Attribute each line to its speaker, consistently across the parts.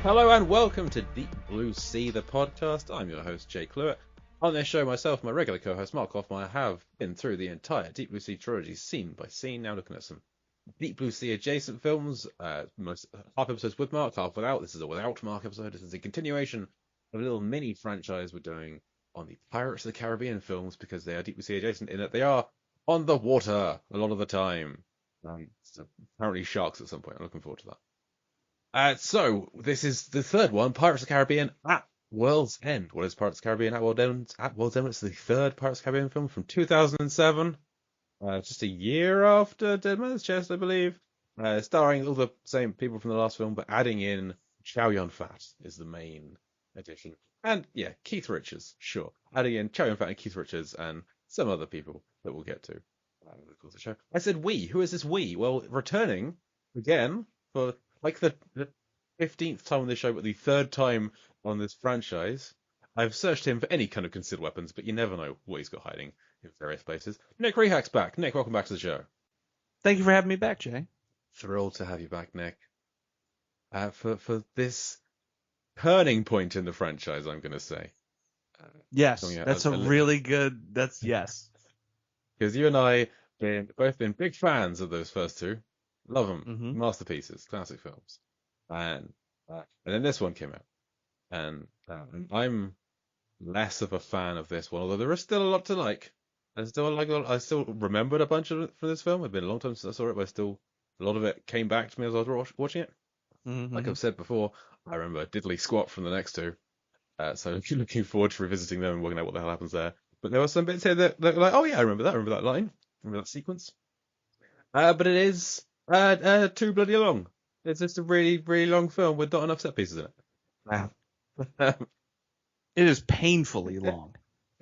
Speaker 1: Hello and welcome to Deep Blue Sea, the podcast. I'm your host, Jake Lewitt. On this show, myself and my regular co-host, Mark Hoffmeyer, have been through the entire Deep Blue Sea trilogy, scene by scene. Now looking at some Deep Blue Sea adjacent films, most half episodes with Mark, half without. This is a without Mark episode. This is a continuation of a little mini franchise we're doing on the Pirates of the Caribbean films because they are Deep Blue Sea adjacent in that they are on the water a lot of the time. So apparently sharks at some point. I'm looking forward to that. So this is the third one, Pirates of the Caribbean at World's End. What is Pirates of the Caribbean at World's End? At World's End, it's the third Pirates of the Caribbean film from 2007, just a year after Dead Man's Chest, I believe. Starring all the same people from the last film, but adding in Chow Yun-fat is the main addition. And yeah, Keith Richards, sure. Adding in Chow Yun-fat and Keith Richards and some other people that we'll get to. The show. I said we. Who is this we? Well, returning again for like the 15th time on this show, but the third time on this franchise. I've searched him for any kind of concealed weapons, but you never know what he's got hiding in various places. Nick Rehak's back. Nick, welcome back to the show.
Speaker 2: Thank you for having me back, Jay.
Speaker 1: Thrilled to have you back, Nick. For this turning point in the franchise, I'm going to say.
Speaker 2: Yes, that's a really good. That's yes.
Speaker 1: Because you and I both been big fans of those first two. Love them. Masterpieces, classic films. And then this one came out. And I'm less of a fan of this one, although there is still a lot to like. I still remembered a bunch of it from this film. It's been a long time since I saw it, but a lot of it came back to me as I was watching it. Like I've said before, I remember diddly squat from the next two. So looking forward to revisiting them and working out what the hell happens there. But there were some bits here that were like, oh yeah, I remember that line. Remember that sequence. But it is too bloody long. It's just a really, really long film with not enough set pieces in it.
Speaker 2: Wow. It is painfully long.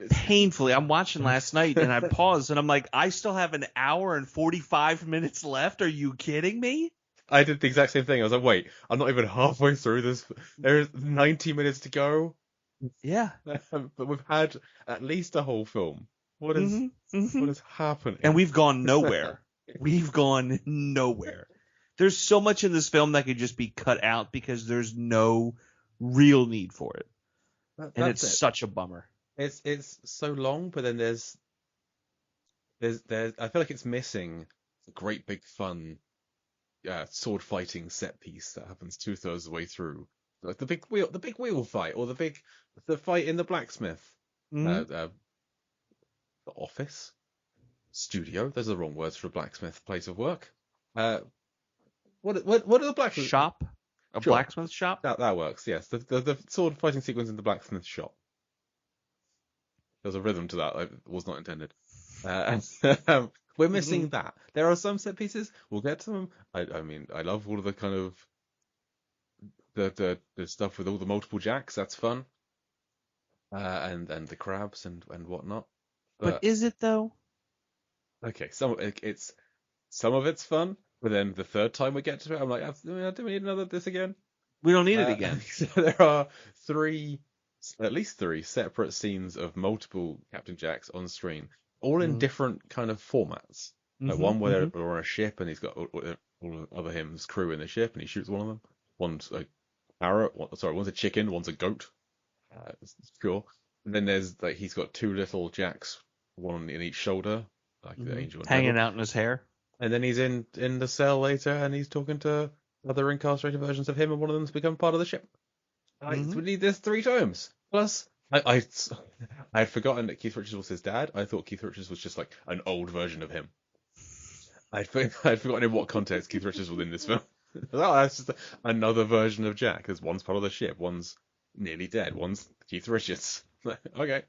Speaker 2: Painfully. I'm watching last night and I paused and I'm like, I still have an hour and 45 minutes left. Are you kidding me?
Speaker 1: I did the exact same thing. I was like, wait, I'm not even halfway through this. There's 90 minutes to go.
Speaker 2: Yeah.
Speaker 1: But we've had at least a whole film. What is happening?
Speaker 2: And we've gone nowhere. We've gone nowhere. There's so much in this film that could just be cut out because there's no real need for it. And it's such a bummer.
Speaker 1: It's so long, but then there's I feel like it's missing a great big fun sword fighting set piece that happens 2/3 of the way through. Like the big wheel fight, or the fight in the blacksmith. The office, studio. Those are the wrong words for a blacksmith place of work. What are the blacksmith
Speaker 2: shop? A sure. Blacksmith shop?
Speaker 1: That works. Yes, the sword fighting sequence in the blacksmith shop. There's a rhythm to that. It was not intended. We're missing that. There are some set pieces. We'll get to them. I mean, I love all of the kind of the stuff with all the multiple jacks. That's fun. And the crabs and whatnot.
Speaker 2: But is it though?
Speaker 1: Okay, some of it's fun, but then the third time we get to it, I'm like, do we need another this again?
Speaker 2: We don't need it again.
Speaker 1: So there are at least three separate scenes of multiple Captain Jacks on screen, all in different kind of formats. Like one where they're on a ship and he's got all of him's crew in the ship and he shoots one of them. One's a parrot. One's a chicken. One's a goat. It's cool. And then there's like he's got two little Jacks, one in each shoulder, like the angel and
Speaker 2: hanging out in his hair. And
Speaker 1: then he's in the cell later and he's talking to other incarcerated versions of him, and one of them's become part of the ship. We need this 3 times. Plus, I had forgotten that Keith Richards was his dad. I thought Keith Richards was just like an old version of him. I'd forgotten in what context Keith Richards was in this film. Oh, that's just another version of Jack. Because one's part of the ship, one's nearly dead, one's Keith Richards. Okay.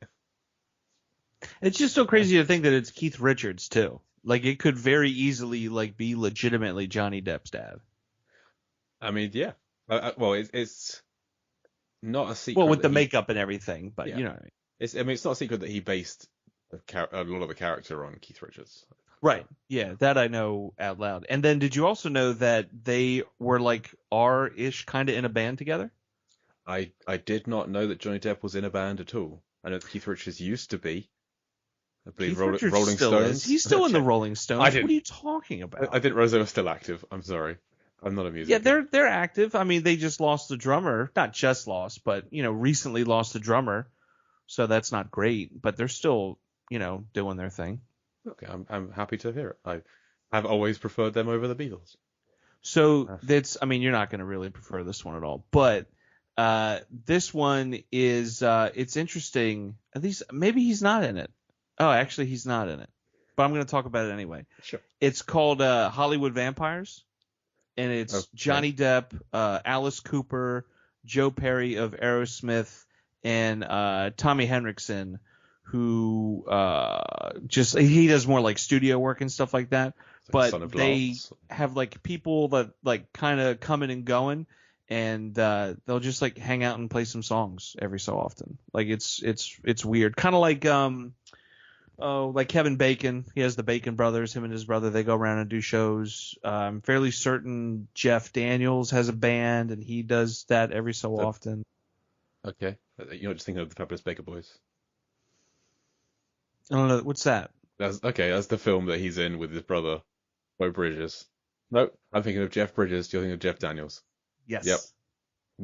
Speaker 2: It's just so crazy to think that it's Keith Richards too. Like it could very easily like be legitimately Johnny Depp's dad.
Speaker 1: I mean, yeah. Well, it's not a secret.
Speaker 2: Well, with the makeup and everything, but you know what I mean.
Speaker 1: It's not a secret that he based a lot of the character on Keith Richards.
Speaker 2: Right. Yeah, that I know out loud. And then did you also know that they were like R-ish kind of in a band together?
Speaker 1: I did not know that Johnny Depp was in a band at all. I know that Keith Richards used to be. I believe Rolling Stones.
Speaker 2: He's still in the Rolling Stones. What are you talking about?
Speaker 1: I didn't realize they were still active. I'm sorry. I'm not a music
Speaker 2: Yeah,
Speaker 1: guy.
Speaker 2: they're active. I mean, they just lost the drummer. Not just lost, but recently lost the drummer. So that's not great, but they're still, doing their thing.
Speaker 1: Okay, I'm happy to hear it. I have always preferred them over the Beatles.
Speaker 2: So I mean, you're not going to really prefer this one at all, but this one is it's interesting. At least maybe he's not in it. Oh, actually, he's not in it. But I'm going to talk about it anyway.
Speaker 1: Sure.
Speaker 2: It's called Hollywood Vampires, and it's
Speaker 1: Okay.
Speaker 2: Johnny Depp, Alice Cooper, Joe Perry of Aerosmith, and Tommy Henriksen, who he does more like studio work and stuff like that.
Speaker 1: Like Son
Speaker 2: But
Speaker 1: of
Speaker 2: they
Speaker 1: Lance.
Speaker 2: have like people that like kind of coming and going, and they'll just like hang out and play some songs every so often. Like it's weird, kind of like like Kevin Bacon. He has the Bacon Brothers. Him and his brother, they go around and do shows. I'm fairly certain Jeff Daniels has a band, and he does that every so often.
Speaker 1: Okay. You're not just thinking of the Fabulous Baker Boys.
Speaker 2: I don't know. What's that?
Speaker 1: That's the film that he's in with his brother, Beau Bridges. No, I'm thinking of Jeff Bridges. You're thinking of Jeff Daniels.
Speaker 2: Yes.
Speaker 1: Yep.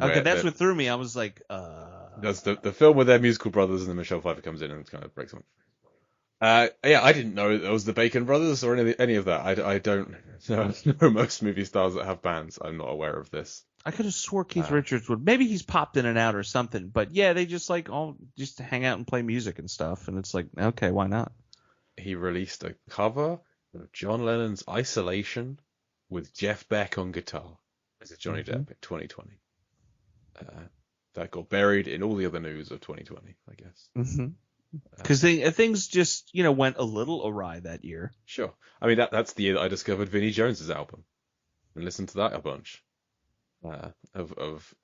Speaker 2: Okay, that's what threw me. I was like,
Speaker 1: That's the film with their musical brothers, and then Michelle Pfeiffer comes in and kind of breaks them. Yeah, I didn't know it was the Bacon Brothers or any of that. I don't know most movie stars that have bands. I'm not aware of this.
Speaker 2: I could have swore Keith Richards would. Maybe he's popped in and out or something. But yeah, they just like all just hang out and play music and stuff. And it's like, okay, why not?
Speaker 1: He released a cover of John Lennon's Isolation with Jeff Beck on guitar. This is Johnny Depp in 2020. That got buried in all the other news of 2020, I guess.
Speaker 2: Mm-hmm. Because things just went a little awry that year.
Speaker 1: Sure. I mean that's the year that I discovered Vinnie Jones's album and listened to that a bunch. Of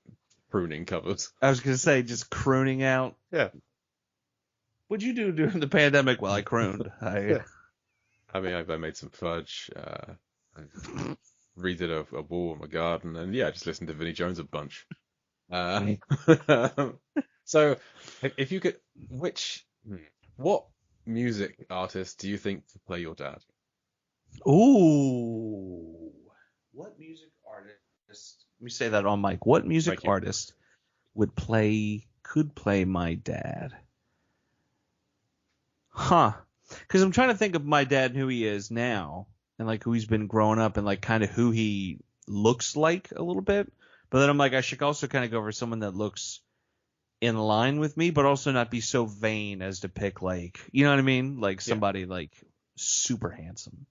Speaker 1: pruning covers.
Speaker 2: I was gonna say just crooning out.
Speaker 1: Yeah.
Speaker 2: What'd you do during the pandemic? Well, I crooned.
Speaker 1: Yeah. I mean, I made some fudge. I redid a wall in my garden, and yeah, I just listened to Vinnie Jones a bunch. So, if you could, what music artist do you think to play your dad?
Speaker 2: Ooh, what music artist? Let me say that on mic. What music artist could play my dad? Huh. Because I'm trying to think of my dad and who he is now, and like who he's been growing up, and like kind of who he looks like a little bit. But then I'm like, I should also kind of go for someone that looks in line with me, but also not be so vain as to pick like, you know what I mean? Like somebody like super handsome.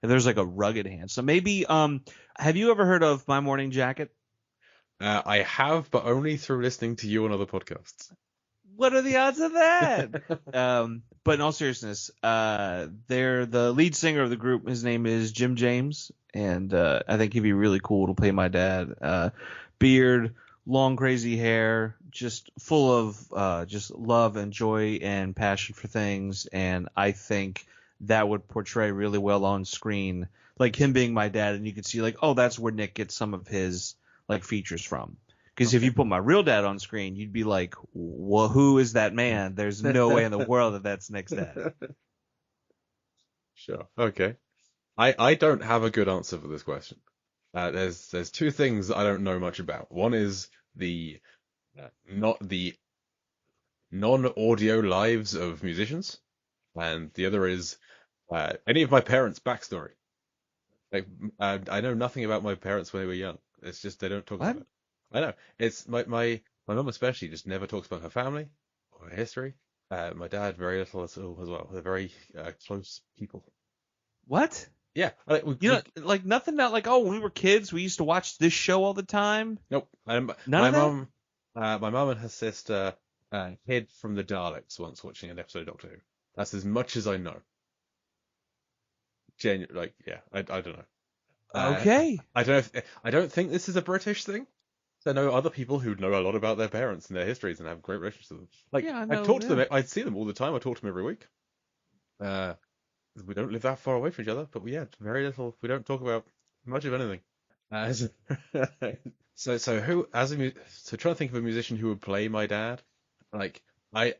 Speaker 2: If there's like a rugged handsome, maybe. Have you ever heard of My Morning Jacket?
Speaker 1: I have, but only through listening to you on other podcasts.
Speaker 2: What are the odds of that? But in all seriousness, they're the lead singer of the group. His name is Jim James, and I think he'd be really cool to play my dad. Beard, long crazy hair, just full of just love and joy and passion for things, and I think that would portray really well on screen, like him being my dad, and you could see like, oh, that's where Nick gets some of his like features from. Because if you put my real dad on screen, you'd be like, well, who is that man? There's no way in the world that that's Nick's dad.
Speaker 1: Sure. Okay. I don't have a good answer for this question. There's two things I don't know much about. One is the not the non-audio lives of musicians, and the other is any of my parents' backstory. Like I know nothing about my parents when they were young. It's just they don't talk about it. I know. It's my mum especially just never talks about her family or her history. My dad very little as well. They're very close people.
Speaker 2: What?
Speaker 1: Yeah,
Speaker 2: like nothing. Not like, oh, when we were kids, we used to watch this show all the time.
Speaker 1: Nope. My mum and her sister hid from the Daleks once watching an episode of Doctor Who. That's as much as I know. I don't know.
Speaker 2: Okay.
Speaker 1: I don't think this is a British thing. I know other people who know a lot about their parents and their histories and have great relationships with them. Like, yeah, I talk to them. I see them all the time. I talk to them every week. We don't live that far away from each other, but very little. We don't talk about much of anything. So trying to think of a musician who would play my dad. Like, I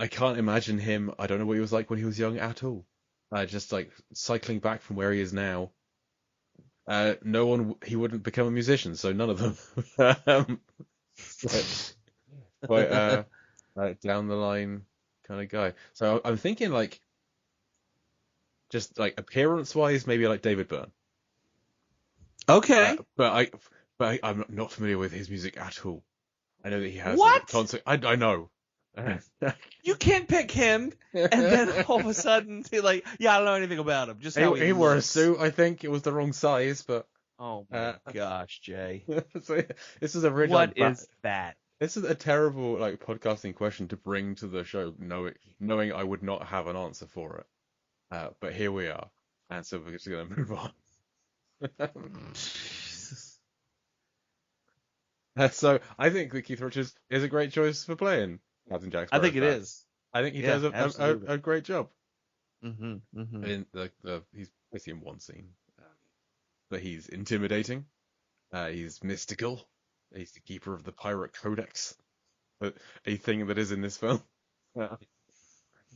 Speaker 1: can't imagine him. I don't know what he was like when he was young at all. Just like cycling back from where he is now. No one, he wouldn't become a musician, so none of them. Quite down the line kind of guy. So I'm thinking like just like appearance wise, maybe like David Byrne.
Speaker 2: Okay.
Speaker 1: I'm not familiar with his music at all. I know that he has like a
Speaker 2: What?
Speaker 1: concert. I know.
Speaker 2: You can't pick him, and then all of a sudden, like, yeah, I don't know anything about him. Just how
Speaker 1: He wore a
Speaker 2: looks.
Speaker 1: suit. I think it was the wrong size, but
Speaker 2: Oh my gosh, Jay.
Speaker 1: so this is a really
Speaker 2: What is that?
Speaker 1: This is a terrible like podcasting question to bring to the show, knowing I would not have an answer for it. But here we are, and so we're just gonna move on. So I think that Keith Richards is a great choice for playing Captain Jack Sparrow.
Speaker 2: I think it is.
Speaker 1: I think he
Speaker 2: Yeah,
Speaker 1: does a great job.
Speaker 2: Mm-hmm. Mm-hmm.
Speaker 1: I mean, he's basically in one scene, but he's intimidating. He's mystical. He's the keeper of the pirate codex, a thing that is in this film.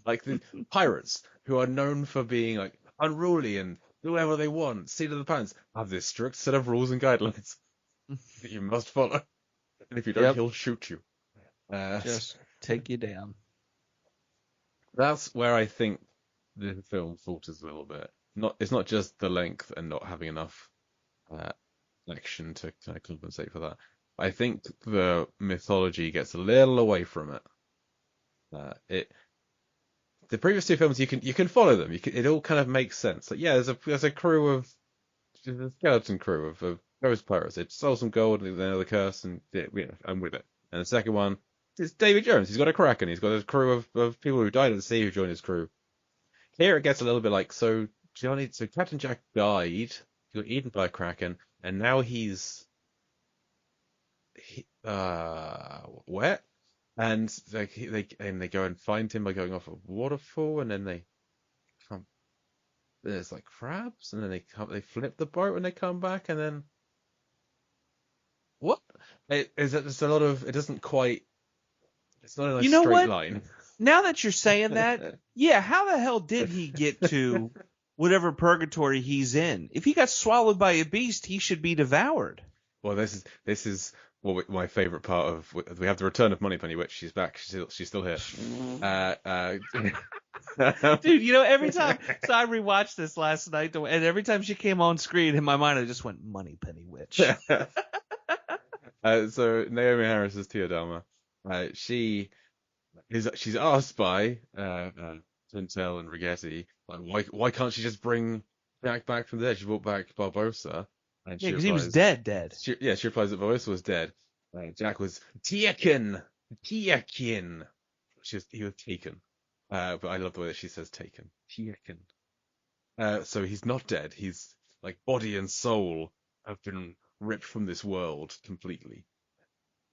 Speaker 1: Like the pirates who are known for being like unruly and do whatever they want, seat of the pants, have this strict set of rules and guidelines that you must follow. And if you don't, he'll shoot you.
Speaker 2: Just take you down.
Speaker 1: That's where I think the film falters a little bit. It's not just the length and not having enough action to kind of compensate for that. I think the mythology gets a little away from it. The previous two films you can follow them. It all kind of makes sense. Like yeah, there's a crew of a skeleton crew of ghost pirates. It stole some gold and then the curse and I'm with it. And the second one is Davy Jones. He's got a kraken. He's got a crew of people who died at the sea who joined his crew. Here it gets a little bit like so Captain Jack died. He got eaten by a kraken, and now he's wet. And they go and find him by going off a waterfall, and then they come. There's like crabs, and then they flip the boat when they come back, and then what? There's a lot of it doesn't quite. It's not in a straight line.
Speaker 2: Now that you're saying that, yeah, how the hell did he get to whatever purgatory he's in? If he got swallowed by a beast, he should be devoured.
Speaker 1: Well, this is my favorite part of. We have the return of Moneypenny Witch. She's back. She's still here.
Speaker 2: Dude, every time. So I rewatched this last night, and every time she came on screen, in my mind, I just went Moneypenny Witch.
Speaker 1: So Naomi Harris is Teodama. She's asked by Tintel and Rigetti, like, why can't she just bring Jack back from the dead? She brought back Barbossa. And
Speaker 2: yeah, because he was dead.
Speaker 1: She replies that Barbossa was dead. Jack was taken. He was taken. But I love the way that she says taken. Taken. So he's not dead. He's like body and soul have been ripped from this world completely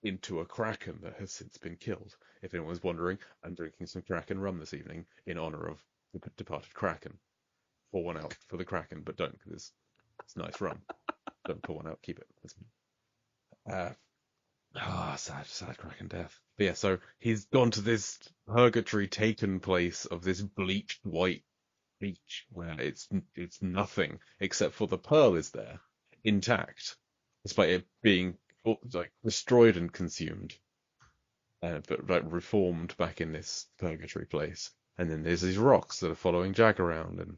Speaker 1: into a kraken that has since been killed. If anyone was wondering, I'm drinking some kraken rum this evening in honor of the departed kraken. Pour one out for the kraken, but don't, because it's nice rum. Don't pour one out, keep it. Sad kraken death. But yeah, so he's gone to this purgatory taken place of this bleached white beach where it's nothing except for the pearl is there, intact, despite it being like destroyed and consumed, but like reformed back in this purgatory place. And then there's these rocks that are following Jack around, and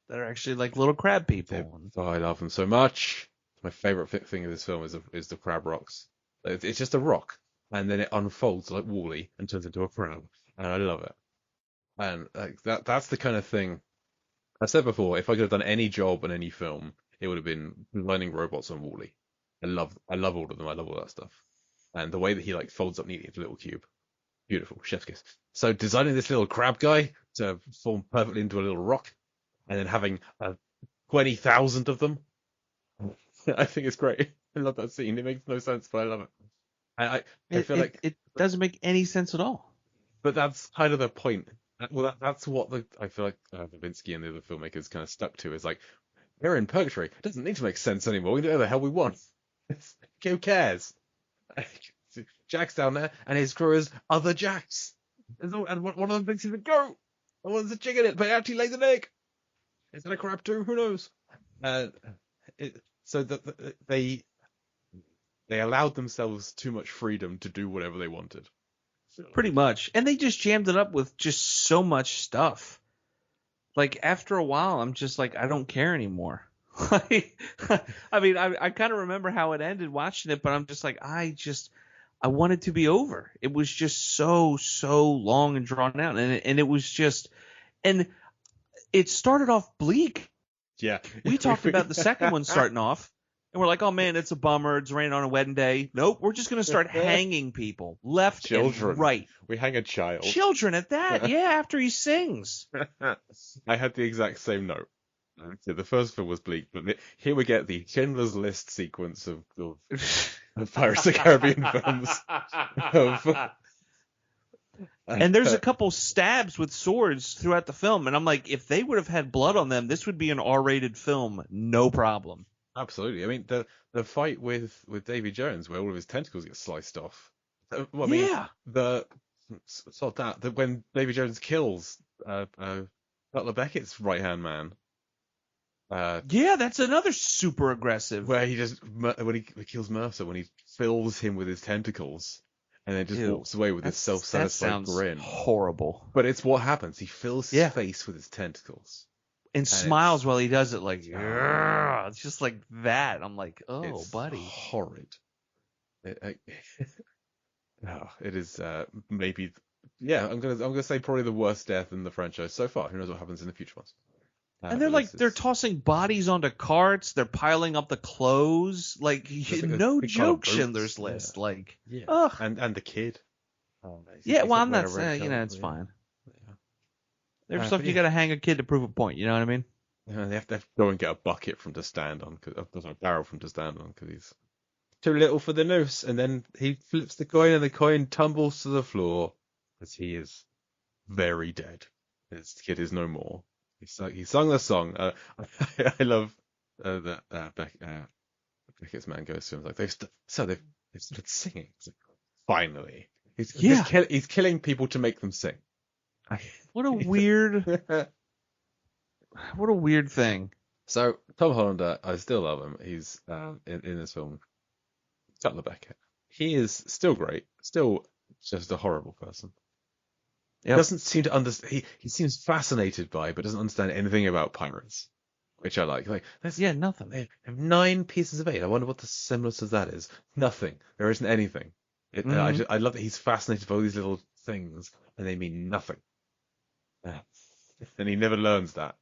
Speaker 2: they're actually like little crab people.
Speaker 1: Oh, I love them so much. My favorite thing of this film is the crab rocks. It's just a rock, and then it unfolds like Wall-E and turns into a crab, and I love it. And like that's the kind of thing I said before. If I could have done any job in any film, it would have been designing robots on Wall-E. I love all of them. I love all that stuff. And the way that he like folds up neatly into a little cube. Beautiful. Chef's kiss. So designing this little crab guy to form perfectly into a little rock and then having 20,000 of them. I think it's great. I love that scene. It makes no sense, but I love it. I feel like
Speaker 2: it doesn't make any sense at all.
Speaker 1: But that's kind of the point. Well, that's what I feel like Verbinski and the other filmmakers kind of stuck to is like, we're in purgatory. It doesn't need to make sense anymore. We can do whatever the hell we want. Who cares? Jack's down there, and his crew is other Jacks. And one of them thinks he's a goat. And one's a chicken, but it actually lays an egg. Is it a crab too? Who knows? so that they allowed themselves too much freedom to do whatever they wanted.
Speaker 2: Pretty much. And they just jammed it up with just so much stuff. Like, after a while, I'm just like, I don't care anymore. Like, I mean, I kind of remember how it ended watching it, but I'm just like, I want it to be over. It was just so long and drawn out. And it was just, and it started off bleak.
Speaker 1: Yeah.
Speaker 2: We talked about the second one starting off. And we're like, oh, man, it's a bummer. It's raining on a wedding day. Nope, we're just going to start hanging people left and right.
Speaker 1: We hang a child.
Speaker 2: Children at that, yeah, after he sings.
Speaker 1: I had the exact same note. So the first film was bleak, but here we get the Schindler's List sequence of Pirates of the Caribbean films.
Speaker 2: And there's a couple stabs with swords throughout the film. And I'm like, if they would have had blood on them, this would be an R-rated film, no problem.
Speaker 1: Absolutely. I mean, the fight with Davy Jones, where all of his tentacles get sliced off. Well, I mean, when Davy Jones kills Butler Beckett's right-hand man.
Speaker 2: Yeah, that's another super aggressive.
Speaker 1: Where when he kills Mercer, when he fills him with his tentacles, and then just walks away with his self-satisfied grin.
Speaker 2: Horrible.
Speaker 1: But it's what happens. He fills his face with his tentacles.
Speaker 2: And smiles while he does it, like, yeah, it's just like that. I'm like, oh,
Speaker 1: it's
Speaker 2: buddy,
Speaker 1: horrid. It is maybe, yeah. I'm gonna say probably the worst death in the franchise so far. Who knows what happens in the future ones?
Speaker 2: And they're tossing bodies onto carts. They're piling up the clothes. Like, no joke, Schindler's List.
Speaker 1: Yeah.
Speaker 2: Like,
Speaker 1: yeah,
Speaker 2: ugh.
Speaker 1: and the kid.
Speaker 2: Yeah, well, I'm not saying, it's fine. There's stuff you got to hang a kid to prove a point. You know what I mean?
Speaker 1: They have to go and get a bucket from to stand on, a barrel from to stand on, because he's too little for the noose. And then he flips the coin, and the coin tumbles to the floor as he is very dead. His kid is no more. He sung the song. I love that Beckett's man goes to him like they've started singing. It's like, finally, he's killing people to make them sing.
Speaker 2: What a weird thing.
Speaker 1: So Tom Hollander, I still love him. He's in this film. Butler Beckett. He is still great. Still just a horrible person. Yep. Doesn't seem to understand. He seems fascinated by, but doesn't understand anything about pirates, which I like. Like,
Speaker 2: nothing.
Speaker 1: They have 9 pieces of 8. I wonder what the semblance of that is. Nothing. There isn't anything. I love that he's fascinated by all these little things, and they mean nothing. And he never learns that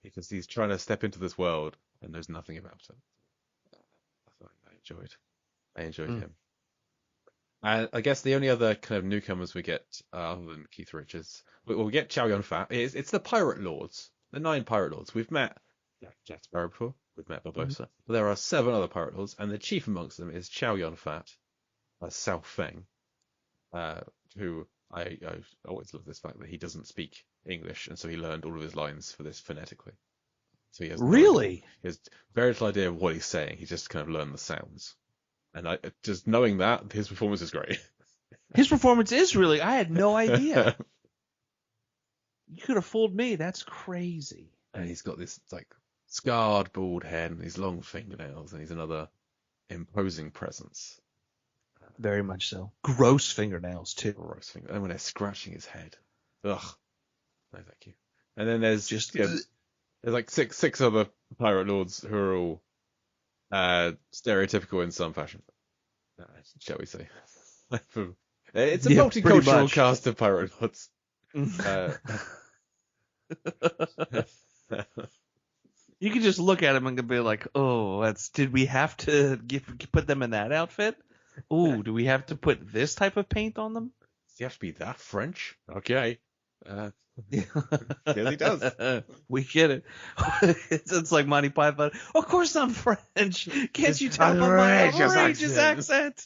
Speaker 1: because he's trying to step into this world and there's nothing about it. I enjoyed him. And I guess the only other kind of newcomers we get, other than Keith Richards, we get Chow Yun-fat. It's the Pirate Lords, the 9 Pirate Lords. We've met Jack Sparrow before, we've met Barbossa, but there are 7 other Pirate Lords, and the chief amongst them is Chow Yun-fat, Sao Feng, who I always love this fact that he doesn't speak English, and so he learned all of his lines for this phonetically. So he has he has very little idea of what he's saying. He just kind of learned the sounds. And just knowing that, his performance is great.
Speaker 2: His performance is really... I had no idea. You could have fooled me. That's crazy.
Speaker 1: And he's got this like scarred bald head and these long fingernails, and he's another imposing presence.
Speaker 2: Very much so. Gross fingernails, too.
Speaker 1: And when they're scratching his head. Ugh. No, thank you. And then there's just... there's like six other Pirate Lords who are all stereotypical in some fashion. Shall we say. It's a multicultural cast of Pirate Lords.
Speaker 2: You can just look at them and be like, oh, did we have to put them in that outfit? Ooh, do we have to put this type of paint on them?
Speaker 1: Does he have to be that French? Okay. Yes, he does.
Speaker 2: We get it. It's like Monty Python. Of course I'm French. Can't you tell by my outrageous accent?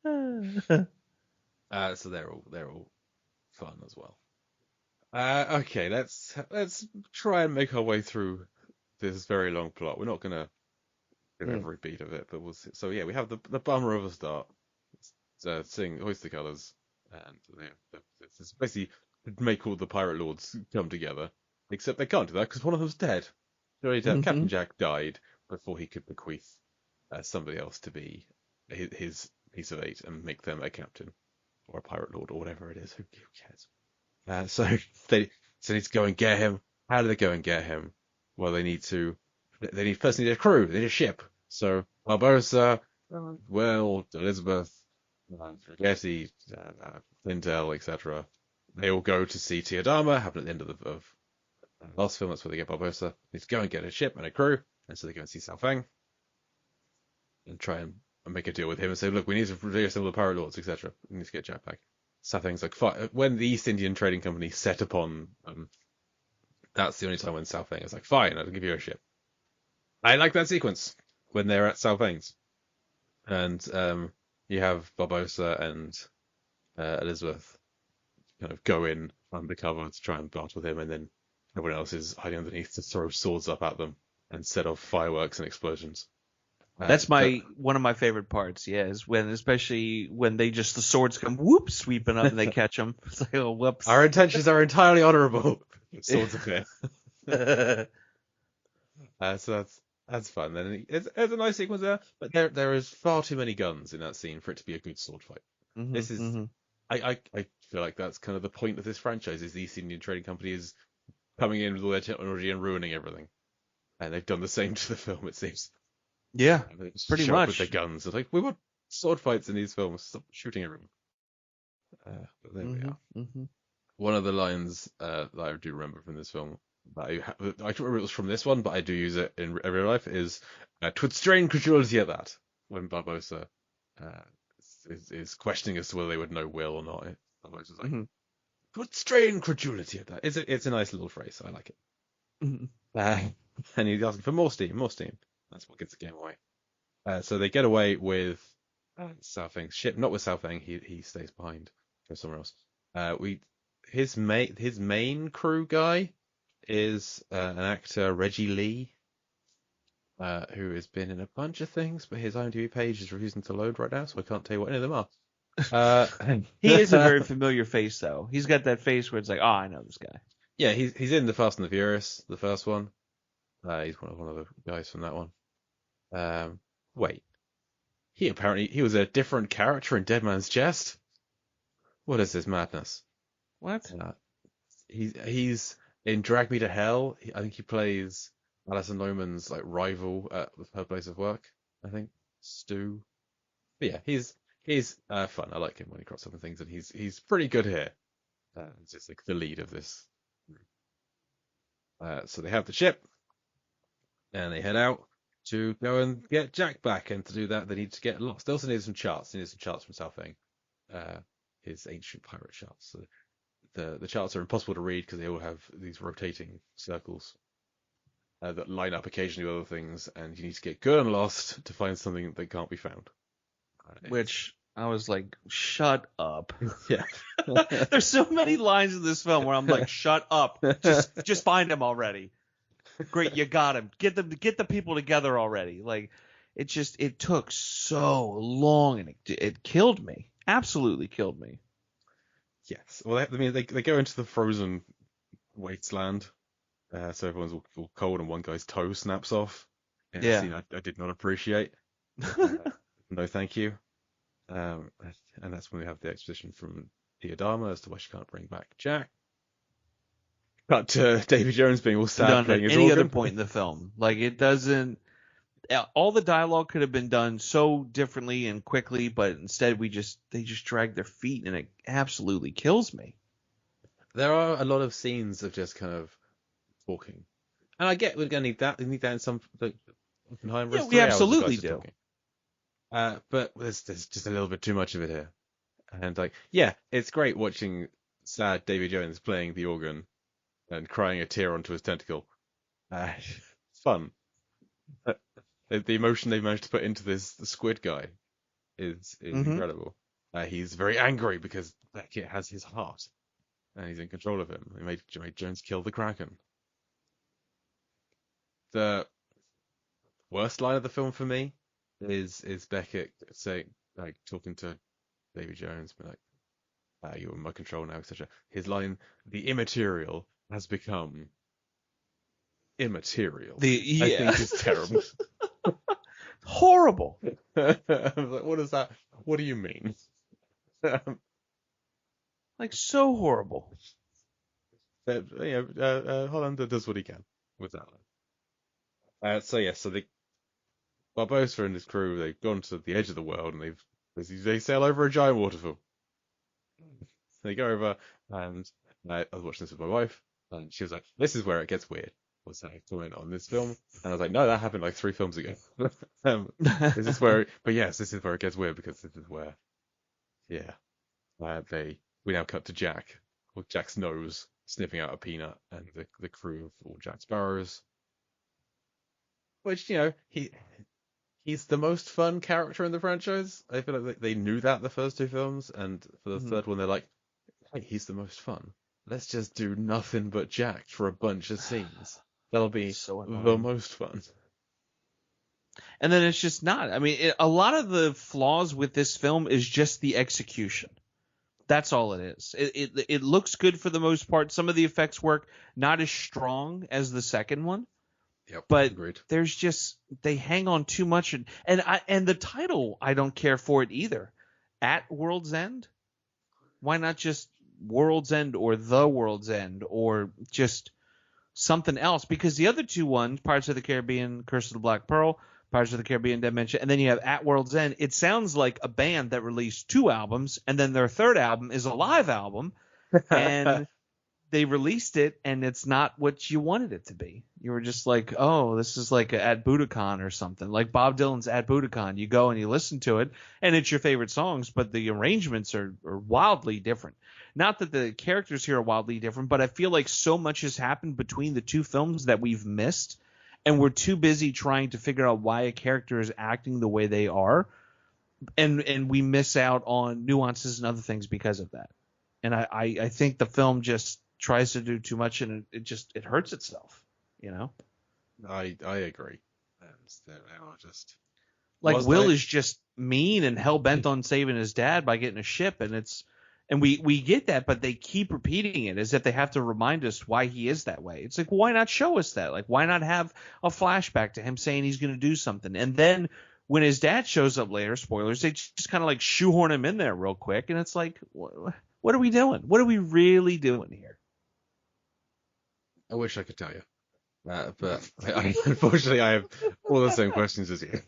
Speaker 1: So they're all fun as well. Okay, let's try and make our way through this very long plot. We're not gonna do every beat of it, but we'll see. So yeah, we have the bummer of a start. Sing Hoist the Colours, and it's basically make all the Pirate Lords come together. Except they can't do that because one of them's dead. Captain Jack died before he could bequeath somebody else to be his piece of eight and make them a captain or a pirate lord or whatever it is. Who cares? So they need to go and get him. How do they go and get him? Well, they need first need a crew. They need a ship. So Barbossa, Will, Elizabeth, Getty, Lindell, etc. They all go to see Teodama. Happened at the end of the last film. That's where they get Barbossa. They need to go and get a ship and a crew, and so they go and see Sao Feng and try and make a deal with him and say, look, we need to reassemble the pirate lords, etc. We need to get Jack back. Sao Feng's like, when the East Indian Trading Company set upon that's the only time when Sao Feng is like, fine, I'll give you a ship. I like that sequence when they're at Sao Feng's. And you have Barbossa and Elizabeth kind of go in undercover to try and battle with him, and then everyone else is hiding underneath to throw swords up at them and set off fireworks and explosions.
Speaker 2: That's one of my favorite parts. Yeah, is especially when the swords come sweeping up and they catch them. It's like, oh, whoops.
Speaker 1: Our intentions are entirely honourable. Swords appear. So that's fun. Then it's a nice sequence there, but there is far too many guns in that scene for it to be a good sword fight. This is I feel like that's kind of the point of this franchise: is the East Indian Trading Company is coming in with all their technology and ruining everything, and they've done the same to the film. It seems.
Speaker 2: Yeah, pretty much.
Speaker 1: With their guns, it's like, we want sword fights in these films. Stop shooting everyone. But there we are. One of the lines that I do remember from this film, I don't remember it was from this one, but I do use it in everyday life, is "'Twould strain credulity at that," when Barbossa is questioning as to whether they would know Will or not. Barbossa's like, "'Twould strain credulity at that." It's a nice little phrase. I like it. And he's asking for more steam. That's what gives the game away. So they get away with Sao Feng's ship, not with Sao Feng. He stays behind, goes somewhere else. His main crew guy is an actor, Reggie Lee, who has been in a bunch of things, but his IMDb page is refusing to load right now, so I can't tell you what any of them are.
Speaker 2: He is a very familiar face, though. He's got that face where it's like, oh, I know this guy.
Speaker 1: Yeah, he's in The Fast and the Furious, the first one. He's one of the guys from that one. Wait. He was a different character in Dead Man's Chest? What is this madness?
Speaker 2: What?
Speaker 1: He's in Drag Me to Hell. I think he plays Alison Lohman's rival at her place of work. I think Stu. But yeah, he's fun. I like him when he crops up in things, and he's pretty good here. He's just the lead of this. So they have the ship, and they head out to go and get Jack back, and to do that, they need to get lost. They also need some charts. They need some charts from Sao Feng, his ancient pirate charts. So the charts are impossible to read because they all have these rotating circles that line up occasionally with other things, and you need to get good and lost to find something that can't be found.
Speaker 2: Which I was like, shut up.
Speaker 1: Yeah.
Speaker 2: There's so many lines in this film where I'm like, shut up. Just find him already. Great, you got him. Get the people together already. Like, it took so long, and it killed me. Absolutely killed me.
Speaker 1: Yes. Well, they go into the frozen wasteland, so everyone's all cold, and one guy's toe snaps off.
Speaker 2: Yeah.
Speaker 1: Scene I did not appreciate. No, thank you. And that's when we have the exposition from Teodama as to why she can't bring back Jack. Cut to Davy Jones being all sad playing his
Speaker 2: any
Speaker 1: organ.
Speaker 2: other point in the film. Like, it doesn't. All the dialogue could have been done so differently and quickly, but instead they just drag their feet, and it absolutely kills me.
Speaker 1: There are a lot of scenes of just kind of talking, and I get we're gonna need that. We need that in some Oppenheimer.
Speaker 2: Yeah, we absolutely do.
Speaker 1: But there's just a little bit too much of it here, and it's great watching sad Davy Jones playing the organ and crying a tear onto his tentacle. It's fun. The emotion they managed to put into the squid guy is incredible. He's very angry because that kid has his heart, and he's in control of him. He made Jones kill the Kraken. The worst line of the film for me is Beckett saying, talking to Davy Jones, you're in my control now, etc. His line, "The immaterial has become immaterial.
Speaker 2: Yeah.
Speaker 1: I think is terrible.
Speaker 2: Horrible.
Speaker 1: Like, what is that? What do you mean?
Speaker 2: Like, so horrible.
Speaker 1: Hollander does what he can with that. So the Barbossa and his crew, they've gone to the edge of the world, and they sail over a giant waterfall. They go over, and I was watching this with my wife, and she was like, "This is where it gets weird." Was her comment on this film? And I was like, "No, that happened like 3 films ago." This is where, but yes, this is where it gets weird, because this is where, yeah, we now cut to Jack, with Jack's nose sniffing out a peanut, and the crew of all Jack Sparrows, which he's the most fun character in the franchise. I feel like they knew that the first 2 films, and for the third one, they're like, "Hey, he's the most fun. Let's just do nothing but Jack for a bunch of scenes. That'll be
Speaker 2: So annoying.
Speaker 1: the most fun."
Speaker 2: And then it's just not. I mean, a lot of the flaws with this film is just the execution. That's all it is. It looks good for the most part. Some of the effects work, not as strong as the second one.
Speaker 1: Yep,
Speaker 2: but
Speaker 1: agreed.
Speaker 2: There's just, they hang on too much, and the title, I don't care for it either. At World's End, why not just World's End or The World's End or just something else? Because the other 2 ones, Pirates of the Caribbean, Curse of the Black Pearl, Pirates of the Caribbean Dimension, and then you have At World's End. It sounds like a band that released 2 albums, and then their third album is a live album, and they released it, and it's not what you wanted it to be. You were just like, oh, this is like At Budokan or something, like Bob Dylan's At Budokan. You go and you listen to it, and it's your favorite songs, but the arrangements are wildly different. Not that the characters here are wildly different, but I feel like so much has happened between the 2 films that we've missed, and we're too busy trying to figure out why a character is acting the way they are, and we miss out on nuances and other things because of that. And I think the film just tries to do too much, and it hurts itself,
Speaker 1: I agree. And just
Speaker 2: like Will is just mean and hell bent on saving his dad by getting a ship, and we get that, but they keep repeating it as if they have to remind us why he is that way. It's like, why not show us that? Like, why not have a flashback to him saying he's going to do something, and then when his dad shows up later, spoilers, they just kind of like shoehorn him in there real quick, and it's like, what are we doing? What are we really doing here?
Speaker 1: I wish I could tell you, but unfortunately I have all the same questions as you.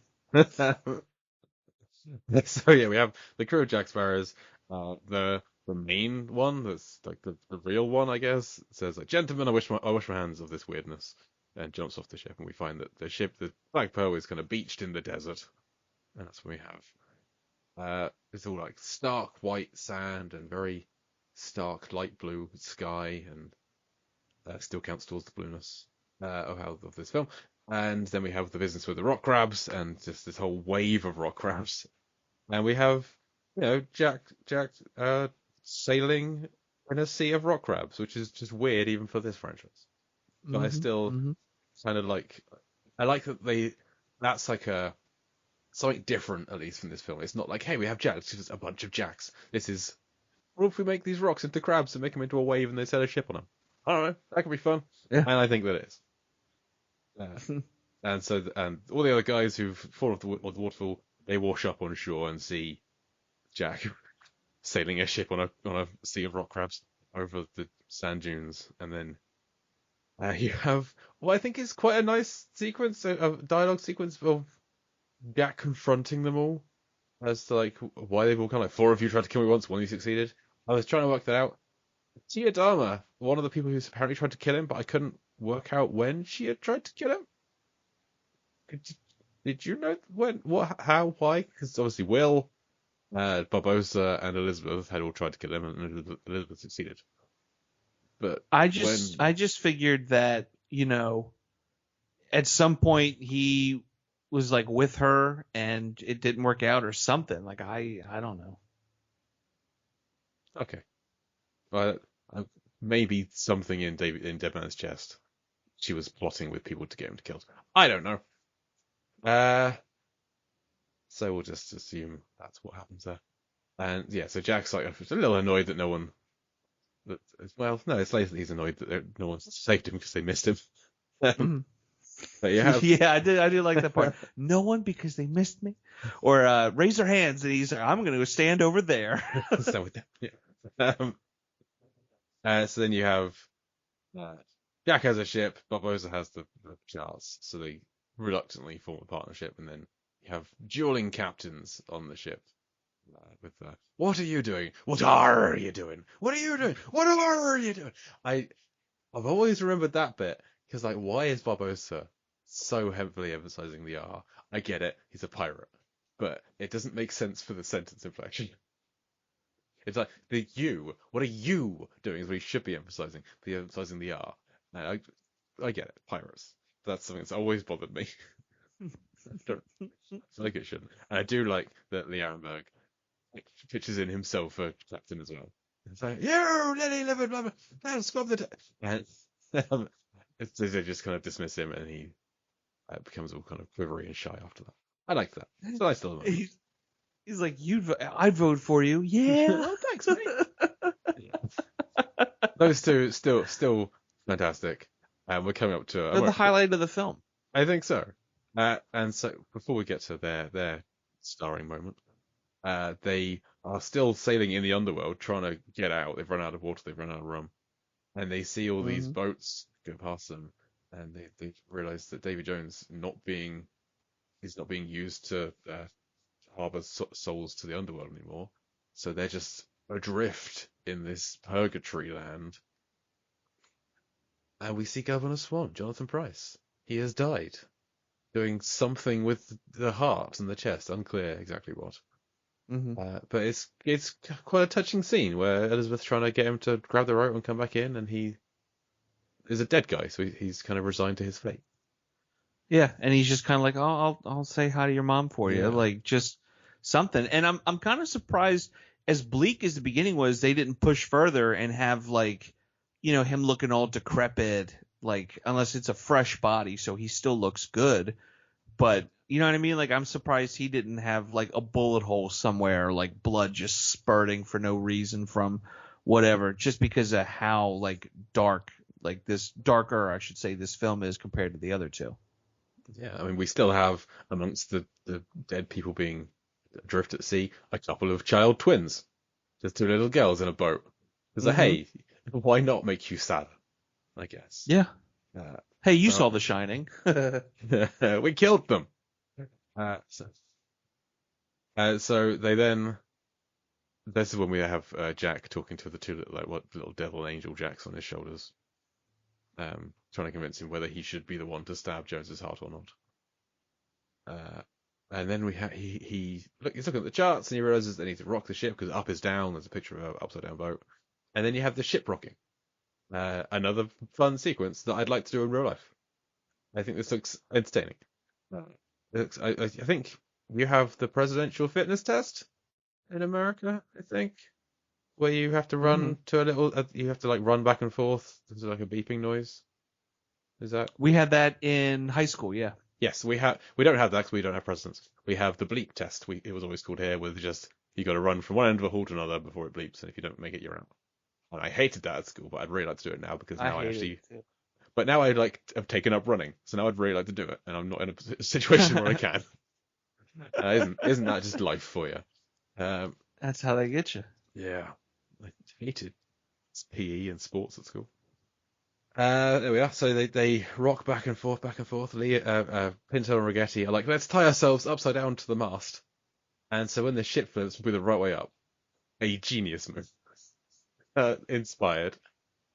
Speaker 1: So yeah, we have the crew of Jack Sparrows. The main one, that's like the real one, I guess, says like, "Gentlemen, I wash my hands of this weirdness," and jumps off the ship, and we find that the ship, the Black Pearl, is kind of beached in the desert, and that's what we have. It's all like stark white sand and very stark light blue sky, and still counts towards the blueness of this film. And then we have the business with the rock crabs, and just this whole wave of rock crabs. And we have, Jack sailing in a sea of rock crabs, which is just weird even for this franchise. But I still kind of I like that that's like something different, at least from this film. It's not like, hey, we have Jacks, it's just a bunch of Jacks. This is, what if we make these rocks into crabs and make them into a wave and they sail a ship on them? I don't know. That could be fun.
Speaker 2: Yeah.
Speaker 1: And I think that is. And all the other guys who've fallen off the waterfall, they wash up on shore and see Jack sailing a ship on a sea of rock crabs over the sand dunes. And then you have what I think is quite a nice sequence, a dialogue sequence of Jack confronting them all as to like why they've all kind of like, 4 of you tried to kill me once, 1 of you succeeded. I was trying to work that out. Tia Dharma, one of the people who's apparently tried to kill him, but I couldn't work out when she had tried to kill him. Did you know when, what, how, why? Because obviously Will, Barbossa, and Elizabeth had all tried to kill him, and Elizabeth succeeded. But
Speaker 2: I just figured that, at some point he was like with her and it didn't work out or something. Like I don't know.
Speaker 1: Okay. Well, maybe something in Dead Man's chest. She was plotting with people to get him killed. I don't know. So we'll just assume that's what happens there. And yeah, so Jack's like a little annoyed that no, it's later that he's annoyed that no one saved him because they missed him.
Speaker 2: Mhm.
Speaker 1: But you have
Speaker 2: Yeah, I did like that part. No one because they missed me, or raise their hands and he's like, I'm gonna go stand over there.
Speaker 1: so with that, yeah. So then you have uh, Jack has a ship, Barbossa has the charts, so they reluctantly form a partnership, and then you have dueling captains on the ship. With what are you doing? What are you doing? What are you doing? What are you doing? I've always remembered that bit because like, why is Barbossa so heavily emphasizing the R? I get it, he's a pirate, but it doesn't make sense for the sentence inflection. It's like the you. What are you doing? Is what he should be emphasizing. Be emphasizing the R. And I get it, pirates. That's something that's always bothered me. Don't like it shouldn't. And I do like that Learenberg pitches in himself a captain as well. It's like, you Lenny live it, blah blah. Now scrub the. And they just kind of dismiss him, and he becomes all kind of quivery and shy after that. I like that. It's a nice little moment.
Speaker 2: He's like, I'd vote for you. Yeah.
Speaker 1: Oh, thanks, mate. Those two still fantastic. We're coming up to
Speaker 2: They're the highlight of the film.
Speaker 1: I think so. And so before we get to their starring moment, they are still sailing in the underworld, trying to get out. They've run out of water. They've run out of rum, and they see all these boats go past them, and they realize that Davy Jones is not being used to harbor souls to the underworld anymore. So they're just adrift in this purgatory land. And we see Governor Swan, Jonathan Pryce. He has died, doing something with the heart and the chest, unclear exactly what.
Speaker 2: Mm-hmm.
Speaker 1: But it's quite a touching scene where Elizabeth's trying to get him to grab the rope and come back in, and he is a dead guy, so he's kind of resigned to his fate.
Speaker 2: Yeah, and he's just kind of like, oh, I'll say hi to your mom for you, like just something. And I'm kind of surprised, as bleak as the beginning was, they didn't push further and have like, him looking all decrepit, like unless it's a fresh body, so he still looks good. But you know what I mean? Like I'm surprised he didn't have like a bullet hole somewhere, like blood just spurting for no reason from whatever, just because of how like darker, I should say, this film is compared to the other two.
Speaker 1: Yeah, I mean, we still have, amongst the dead people being adrift at sea, a couple of child twins. Just two little girls in a boat. It's like, hey, why not make you sad? I guess.
Speaker 2: Yeah. Hey, you
Speaker 1: so-
Speaker 2: saw The Shining.
Speaker 1: We killed them. So they then. This is when we have Jack talking to the two little devil angel Jacks on his shoulders, trying to convince him whether he should be the one to stab Jones's heart or not. And then he's looking at the charts and he realizes they need to rock the ship because up is down. There's a picture of an upside down boat, and then you have the ship rocking. Another fun sequence that I'd like to do in real life. I think this looks entertaining. I think you have the presidential fitness test in America, I think, where you have to run to a little, you have to like run back and forth. There's like a beeping noise. Is that?
Speaker 2: We had that in high school, yeah.
Speaker 1: Yes, we have. We don't have that because we don't have presidents. We have the bleep test. It was always called here, with just you got to run from one end of a hall to another before it bleeps, and if you don't make it, you're out. And I hated that at school, but I'd really like to do it now because now I actually. But now I have taken up running, so now I'd really like to do it, and I'm not in a situation where I can. Isn't that just life for you?
Speaker 2: That's how they get you.
Speaker 1: Yeah, I hated PE and sports at school. There we are. So they rock back and forth, back and forth. Pinto and Rigetti are like, let's tie ourselves upside down to the mast. And so when the ship flips, we'll be the right way up. A genius move. Inspired.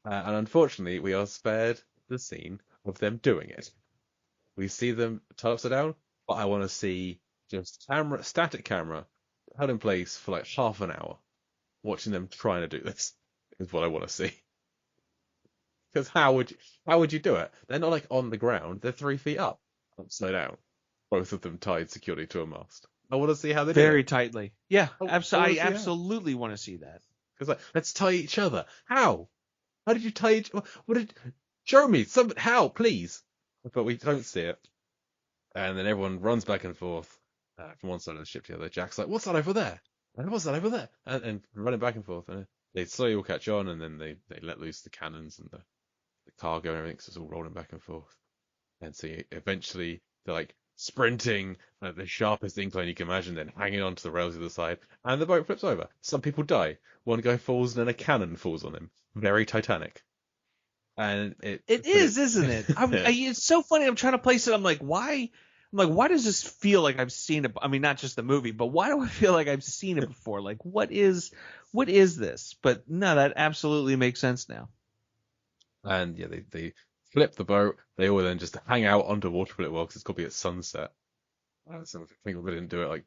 Speaker 1: And unfortunately, we are spared the scene of them doing it. We see them tie upside down, but I want to see just static camera, held in place for like half an hour, watching them trying to do this is what I want to see. Because how would you do it? They're not like on the ground; they're 3 feet up, upside down, both of them tied securely to a mast. I want to see how they do it.
Speaker 2: Very tightly. Yeah, I
Speaker 1: absolutely
Speaker 2: want to see that.
Speaker 1: Because like, let's tie each other. How? How did you tie each? Show me how, please. But we don't see it. And then everyone runs back and forth from one side of the ship to the other. Jack's like, "What's that over there? And what's that over there?" And running back and forth. And they slowly all catch on, and then they let loose the cannons and the cargo and everything, so it's all rolling back and forth. And so eventually they're like sprinting at the sharpest incline you can imagine, then hanging onto the rails of the side, and the boat flips over. Some people die. One guy falls, and then a cannon falls on him. Very Titanic. And
Speaker 2: It is, isn't it? It's so funny. I'm trying to place it. I'm like, why? Why does this feel like I've seen it? I mean, not just the movie, but why do I feel like I've seen it before? Like, what is this? But no, that absolutely makes sense now.
Speaker 1: And yeah, they flip the boat. They all then just hang out underwater for a little while because it's got to be at sunset. So I think if they didn't do it like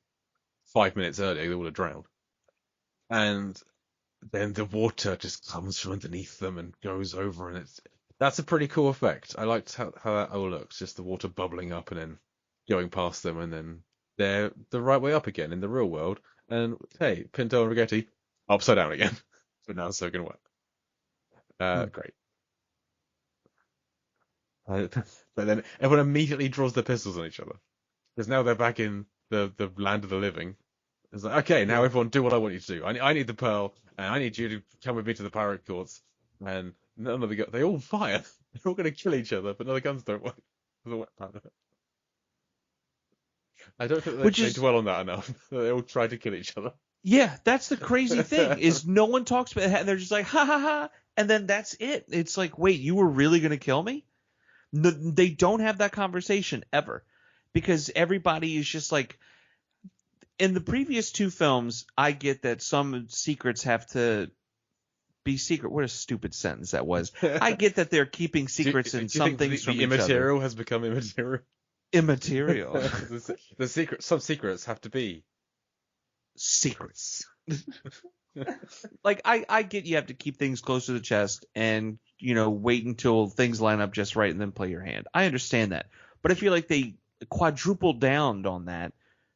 Speaker 1: 5 minutes earlier, they would have drowned. And then the water just comes from underneath them and goes over, and that's a pretty cool effect. I liked how that all looks, just the water bubbling up and then going past them, and then they're the right way up again in the real world. And hey, Pinto and Rigetti upside down again, but now it's so gonna work. Great. But then everyone immediately draws their pistols on each other because now they're back in the land of the living. It's like, okay, now everyone do what I want you to do. I need the pearl, and I need you to come with me to the pirate courts. And none of they all fire. They're all going to kill each other, but no, the guns don't work. I don't think they dwell on that enough. They all try to kill each other.
Speaker 2: Yeah, that's the crazy thing is no one talks about it, and they're just like, ha ha ha, and then that's it. It's like, wait, you were really going to kill me? No, they don't have that conversation ever because everybody is just like, in the previous two films, I get that some secrets have to be secret. What a stupid sentence that was. I get that they're keeping secrets and some things from each other. The
Speaker 1: immaterial has become immaterial.
Speaker 2: Immaterial.
Speaker 1: Some secrets have to be
Speaker 2: secrets. Like I get you have to keep things close to the chest and wait until things line up just right and then play your hand. I understand that, but I feel like they quadrupled down on that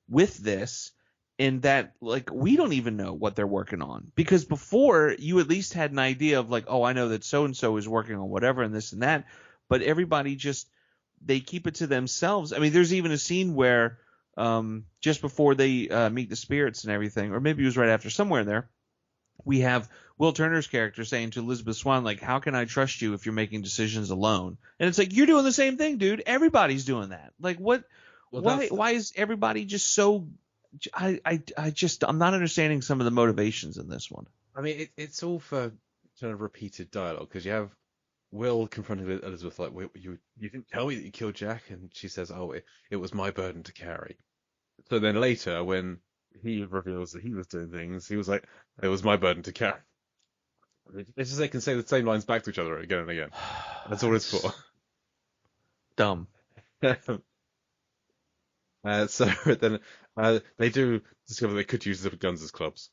Speaker 2: with this, in that like we don't even know what they're working on, because before you at least had an idea of like, oh, I know that so and so is working on whatever and this and that, but everybody just they keep it to themselves. I mean, there's even a scene where just before they meet the spirits and everything, or maybe it was right after, somewhere in there, we have Will Turner's character saying to Elizabeth Swann, like, how can I trust you if you're making decisions alone? And it's like, you're doing the same thing, dude. Everybody's doing that. Like, what? Well, why is everybody just so? I'm not understanding some of the motivations in this one.
Speaker 1: I mean, it's all for kind of repeated dialogue, because you have Will confronting Elizabeth like, you didn't tell me that you killed Jack, and she says, oh, it was my burden to carry. So then later, when he reveals that he was doing things, he was like, it was my burden to carry. It's just they can say the same lines back to each other again and again. That's all it's for.
Speaker 2: Dumb.
Speaker 1: So then they do discover they could use the guns as clubs.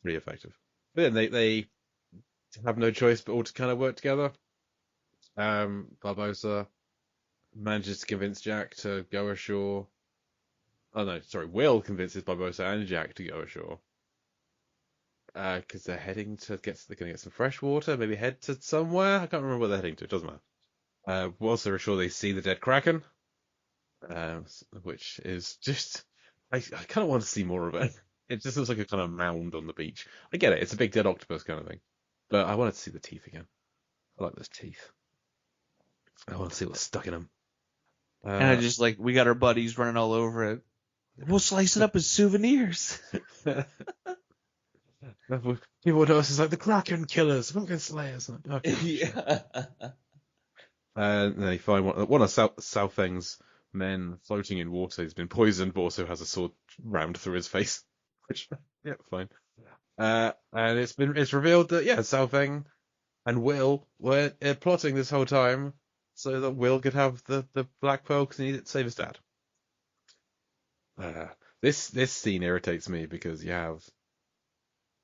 Speaker 1: Pretty effective. But then they have no choice but all to kind of work together. Barbossa manages to convince Jack to go ashore. Oh no, sorry, Will convinces Barbossa and Jack to go ashore. Because they're heading to they're going to get some fresh water, maybe head to somewhere. I can't remember what they're heading to. It doesn't matter. Whilst they're ashore, they see the dead Kraken, which is just I kind of want to see more of it. It just looks like a kind of mound on the beach. I get it; it's a big dead octopus kind of thing, but I wanted to see the teeth again. I like those teeth. I want to see what's stuck in them.
Speaker 2: And I just like, we got our buddies running all over it. We'll slice it up as souvenirs.
Speaker 1: People would us as like the Kraken killers, fucking slayers. Okay.
Speaker 2: Yeah.
Speaker 1: And then they find one of Southeng's men floating in water. He's been poisoned, but also has a sword rammed through his face. Which, yeah, fine. And it's revealed that Southeng and Will were plotting this whole time so that Will could have the Black Pearl because he needed to save his dad. This scene irritates me because you have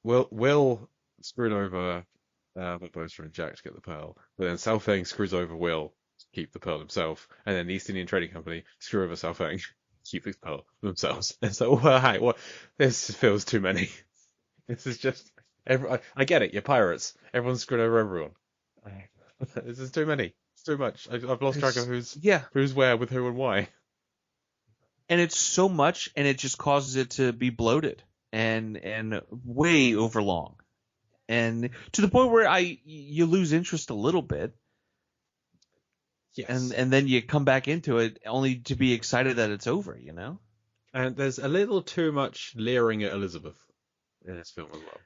Speaker 1: Will screwed over Barbossa and Jack to get the pearl, but then Southeng screws over Will to keep the pearl himself, and then the East Indian Trading Company screw over Southeng to keep the pearl themselves. And so, this feels too many. This is just I get it, you're pirates. Everyone's screwed over everyone. This is too many. It's too much. I've lost track of who's where with who and why.
Speaker 2: And it's so much, and it just causes it to be bloated and way overlong, and to the point where you lose interest a little bit.
Speaker 1: Yes.
Speaker 2: and then you come back into it only to be excited that it's over,
Speaker 1: And there's a little too much leering at Elizabeth in this film as well.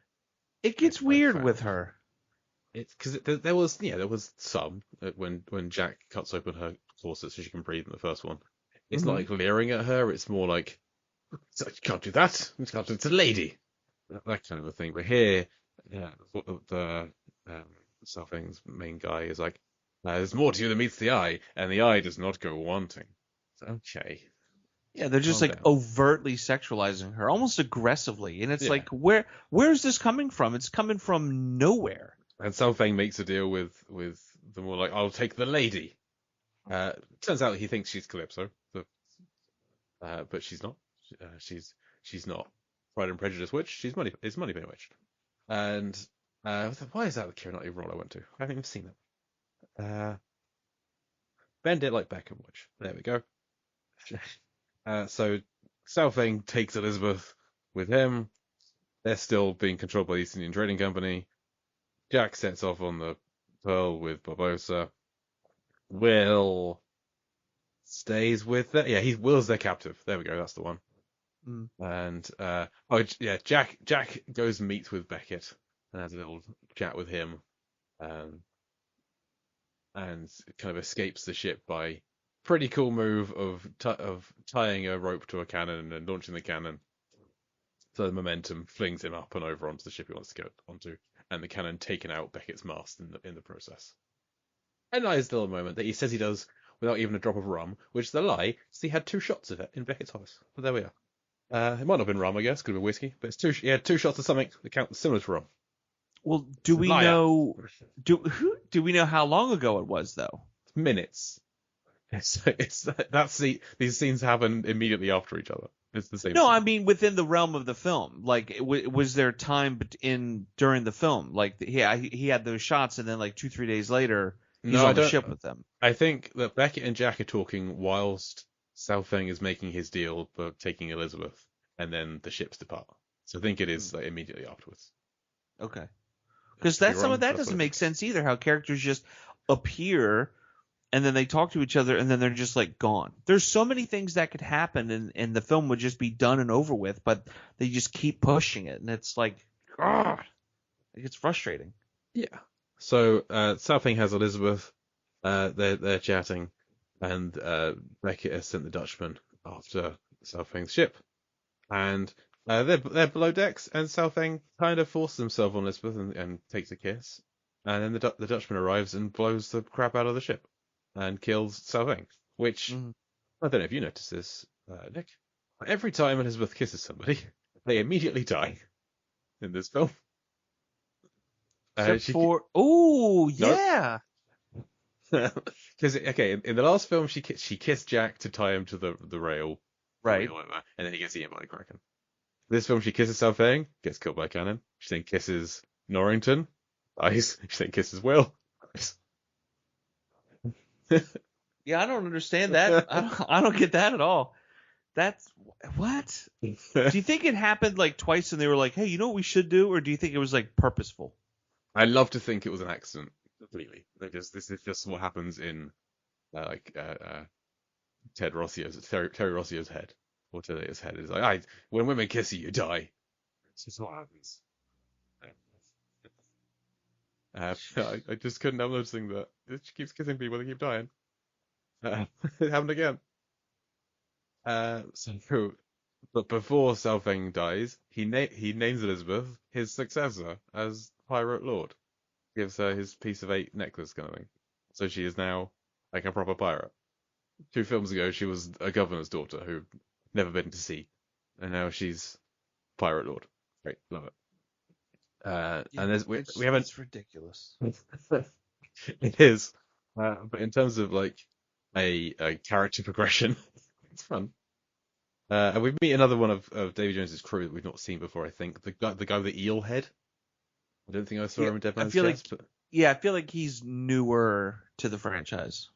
Speaker 2: It gets
Speaker 1: I
Speaker 2: weird
Speaker 1: found.
Speaker 2: with her.
Speaker 1: It's because there was some when Jack cuts open her corset so she can breathe in the first one. It's not like leering at her. It's more like, you can't do that. You can't do it to a lady. That kind of a thing. But here, yeah, the Selfing's main guy is like, there's more to you than meets the eye, and the eye does not go wanting. Okay.
Speaker 2: Yeah, they're just
Speaker 1: Calm
Speaker 2: like
Speaker 1: down.
Speaker 2: overtly sexualizing her, almost aggressively, and it's
Speaker 1: Yeah.
Speaker 2: like, where's this coming from? It's coming from nowhere.
Speaker 1: And Selfing makes a deal with the more like, I'll take the lady. Turns out he thinks she's Calypso, but she's not. She's not Pride and Prejudice witch. It's Moneypenny Witch. And why is that the Keira Knightley role I went to? I haven't even seen that. Bend it like Beckham Witch. There we go. So Southing takes Elizabeth with him. They're still being controlled by the East Indian Trading Company. Jack sets off on the Pearl with Barbossa. Will stays with them. Yeah, Will's their captive. There we go. That's the one.
Speaker 2: Mm.
Speaker 1: And Jack goes and meets with Beckett and has a little chat with him, and kind of escapes the ship by pretty cool move of tying a rope to a cannon and launching the cannon. So the momentum flings him up and over onto the ship he wants to go onto, and the cannon taking out Beckett's mast in the process. A nice little moment that he says he does without even a drop of rum, which is a lie, because he had 2 shots of it in Beckett's office. But there we are. It might not have been rum, I guess, could have been whiskey, but he had 2 shots of something that count similar to rum.
Speaker 2: Well, do we know how long ago it was though?
Speaker 1: Minutes. These scenes happen immediately after each other. It's the same.
Speaker 2: No,
Speaker 1: scene.
Speaker 2: I mean within the realm of the film. Like, was there time during the film? Like, he had those shots, and then like 2-3 days later, he's on the ship with them.
Speaker 1: I think that Beckett and Jack are talking whilst Southing is making his deal for taking Elizabeth, and then the ships depart. So I think it is like immediately afterwards.
Speaker 2: Okay. Because
Speaker 1: Could be
Speaker 2: some
Speaker 1: wrong,
Speaker 2: of that
Speaker 1: that's
Speaker 2: doesn't
Speaker 1: what I
Speaker 2: make
Speaker 1: think.
Speaker 2: sense either. How characters just appear and then they talk to each other and then they're just like gone. There's so many things that could happen and the film would just be done and over with, but they just keep pushing it and it's like, God, it's frustrating.
Speaker 1: Yeah. So Southing has Elizabeth. They're chatting, and Beckett has sent the Dutchman after Southing's ship, and they're below decks, and Southing kind of forces himself on Elizabeth and takes a kiss, and then the Dutchman arrives and blows the crap out of the ship and kills Southing. Which I don't know if you noticed this, Nick. Every time Elizabeth kisses somebody, they immediately die in this film.
Speaker 2: Except for, oh yeah.
Speaker 1: Because in the last film she kissed Jack to tie him to the rail,
Speaker 2: Right,
Speaker 1: and then he gets eaten by the Kraken. This film she kisses Southing, gets killed by a cannon. She then kisses Norrington, dies. She then kisses Will.
Speaker 2: yeah. I don't understand that. I don't get that at all. That's what? Do you think it happened like twice and they were like, hey, you know what we should do, or do you think it was like purposeful?
Speaker 1: I love to think it was an accident completely. Because this is just what happens in Terry Rossio's head, or Talia's head. Is like, when women kiss you, you die. It's just what happens. I just couldn't help noticing that she keeps kissing people, they keep dying. It happened again. But before Southing dies, he names Elizabeth his successor as Pirate Lord. Gives her his piece of 8 necklace kind of thing. So she is now like a proper pirate. 2 films ago, she was a governor's daughter who'd never been to sea, and now she's Pirate Lord. Great, love it. And we haven't.
Speaker 2: It's ridiculous.
Speaker 1: It is, but in terms of like a character progression, it's fun. And we meet another one of Davy Jones's crew that we've not seen before. I think the guy with the eel head. I don't think I saw him in Dead Man's Chest, but
Speaker 2: I feel like he's newer to the franchise.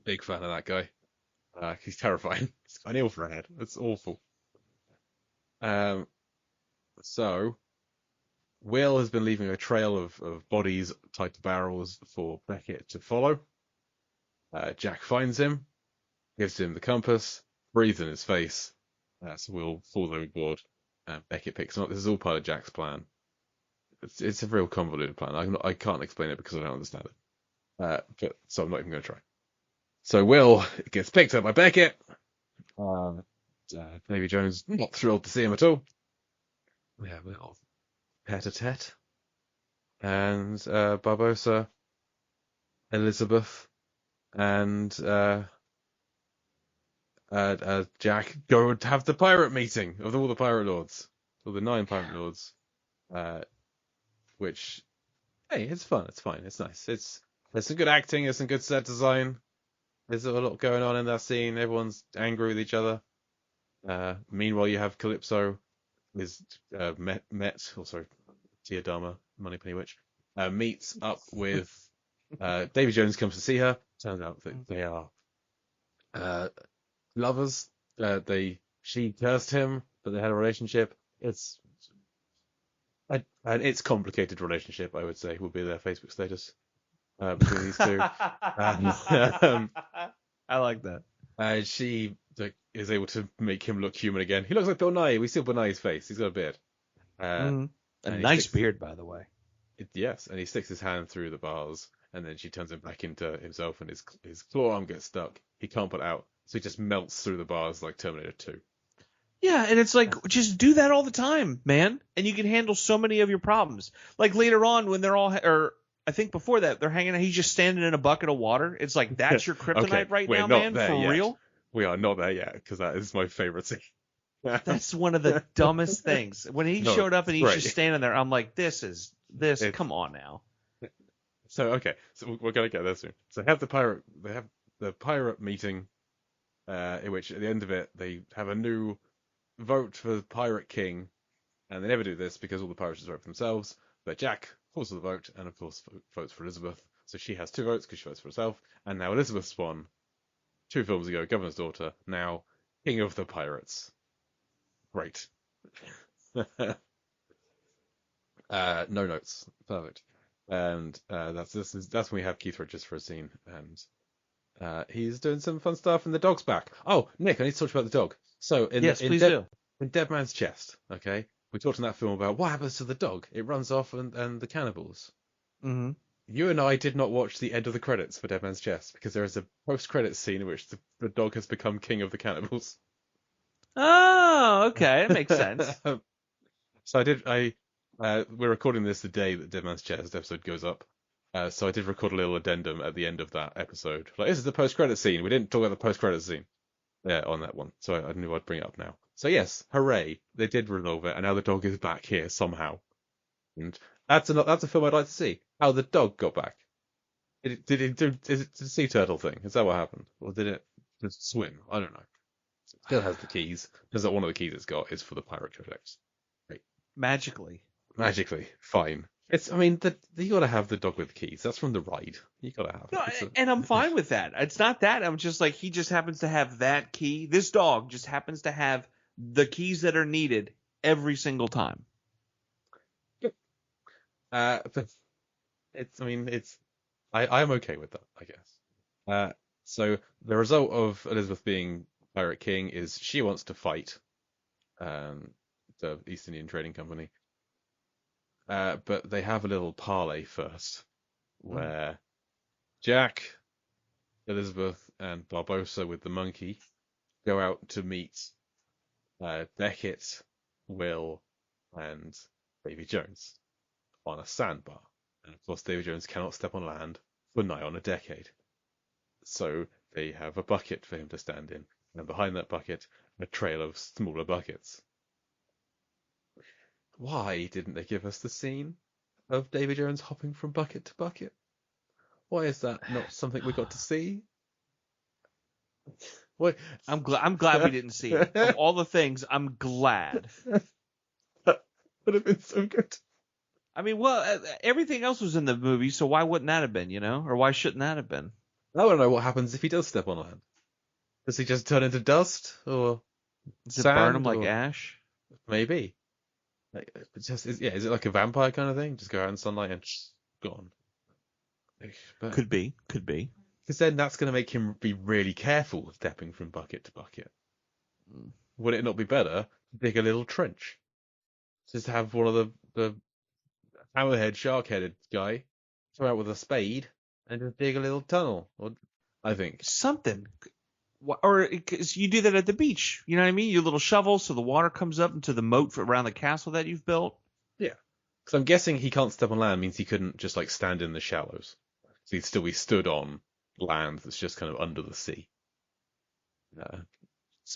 Speaker 1: big fan of that guy. He's terrifying. He's got an eel for a head. It's awful. So Will has been leaving a trail of bodies tied to barrels for Beckett to follow. Jack finds him, gives him the compass, breathes in his face. So we'll fall overboard. Beckett picks him up. This is all part of Jack's plan. It's a real convoluted plan. I can't explain it because I don't understand it. So I'm not even going to try. So Will gets picked up by Beckett. Davy Jones not thrilled to see him at all. We have a little tete-a-tete. And Barbossa, Elizabeth, and Jack go to have the pirate meeting of all the pirate lords, or the 9 pirate lords. Which, hey, it's fun. It's fine. It's nice. There's some good acting. There's some good set design. There's a lot going on in that scene. Everyone's angry with each other. Meanwhile, you have Calypso is Teodama, Moneypenny Witch, meets up with Davy Jones comes to see her. Turns out that they are lovers. She cursed him, but they had a relationship. It's complicated relationship, I would say, would be their Facebook status between these two.
Speaker 2: I like that.
Speaker 1: She is able to make him look human again. He looks like Bill Nighy. We see Bill Nighy's face. He's got a beard.
Speaker 2: A nice beard, by the way.
Speaker 1: Yes, and he sticks his hand through the bars, and then she turns him back into himself, and his claw arm gets stuck. He can't put it out, so he just melts through the bars like Terminator 2.
Speaker 2: Yeah, and it's like, just do that all the time, man, and you can handle so many of your problems. Like later on when they're all, or I think before that, they're hanging out, he's just standing in a bucket of water. It's like, that's your kryptonite
Speaker 1: Okay,
Speaker 2: right
Speaker 1: we're
Speaker 2: now,
Speaker 1: not
Speaker 2: man,
Speaker 1: there
Speaker 2: for
Speaker 1: yet.
Speaker 2: real?
Speaker 1: We are not there yet, because that is my favorite scene.
Speaker 2: That's one of the dumbest things. When he showed up and he's
Speaker 1: great.
Speaker 2: just standing there, I'm like, come on now.
Speaker 1: So we're gonna get there soon. So they have the pirate meeting, in which at the end of it they have a new vote for the pirate king, and they never do this because all the pirates just vote for themselves. But Jack calls for the vote, and of course votes for Elizabeth. So she has 2 votes because she votes for herself, and now Elizabeth Swan, 2 films ago, Governor's daughter, now king of the pirates. Great. No notes. Perfect. And that's when we have Keith Richards for a scene, and he's doing some fun stuff, and the dog's back. Oh, Nick, I need to talk to you about the dog. So
Speaker 2: Please do.
Speaker 1: In Dead Man's Chest, okay, we talked in that film about what happens to the dog. It runs off and the cannibals.
Speaker 2: Mm-hmm.
Speaker 1: You and I did not watch the end of the credits for Dead Man's Chest because there is a post-credits scene in which the dog has become king of the cannibals.
Speaker 2: Oh, okay, that makes sense.
Speaker 1: So we're recording this the day that Dead Man's Chest episode goes up. So I did record a little addendum at the end of that episode. Like, this is the post-credit scene. We didn't talk about the post-credit scene on that one. So I knew I'd bring it up now. So yes, hooray. They did resolve it, and now the dog is back here somehow. And that's a film I'd like to see. How the dog got back. Is it a sea turtle thing? Is that what happened? Or did it just swim? I don't know. It still has the keys. Because one of the keys it's got is for the pirate codex. Great.
Speaker 2: Magically,
Speaker 1: fine. You gotta have the dog with the keys. That's from the ride. You gotta have it.
Speaker 2: And I'm fine with that. It's not that. I'm just like, he just happens to have that key. This dog just happens to have the keys that are needed every single time.
Speaker 1: But I'm okay with that, I guess. So the result of Elizabeth being Pirate King is she wants to fight the East Indian Trading Company. But they have a little parley first, where Jack, Elizabeth, and Barbossa with the monkey go out to meet Beckett, Will, and Davy Jones on a sandbar. And of course, Davy Jones cannot step on land for nigh on a decade. So they have a bucket for him to stand in, and behind that bucket, a trail of smaller buckets. Why didn't they give us the scene of Davy Jones hopping from bucket to bucket? Why is that not something we got to see? What?
Speaker 2: I'm glad we didn't see it. Of all the things, I'm glad.
Speaker 1: That would have been so good.
Speaker 2: I mean, well, everything else was in the movie, so why wouldn't that have been, Or why shouldn't that have been?
Speaker 1: I want to know what happens if he does step on land. Does he just turn into dust? Or
Speaker 2: does it burn him like ash?
Speaker 1: Maybe. Is it like a vampire kind of thing? Just go out in sunlight and gone.
Speaker 2: Could be.
Speaker 1: Because then that's going to make him be really careful stepping from bucket to bucket. Would it not be better to dig a little trench? Just have one of the hammerhead, shark-headed guy come out with a spade and just dig a little tunnel. Or, I think.
Speaker 2: Something. Or because you do that at the beach. You know what I mean? Your little shovel so the water comes up into the moat around the castle that you've built.
Speaker 1: Yeah. Because I'm guessing he can't step on land means he couldn't just like stand in the shallows. So he'd still be stood on land that's just kind of under the sea.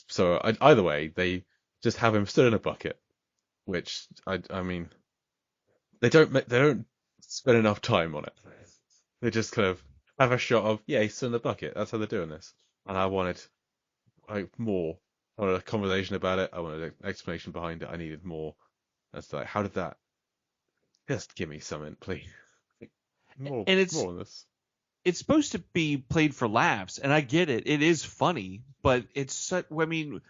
Speaker 1: So either way, they just have him stood in a bucket, which I mean, they don't spend enough time on it. They just kind of have a shot of he's stood in the bucket. That's how they're doing this. And I wanted more. I wanted a conversation about it. I wanted an explanation behind it. I needed more. That's like, how did that? Just give me something, please. More on this.
Speaker 2: It's supposed to be played for laughs, and I get it. It is funny, but it's such. I mean,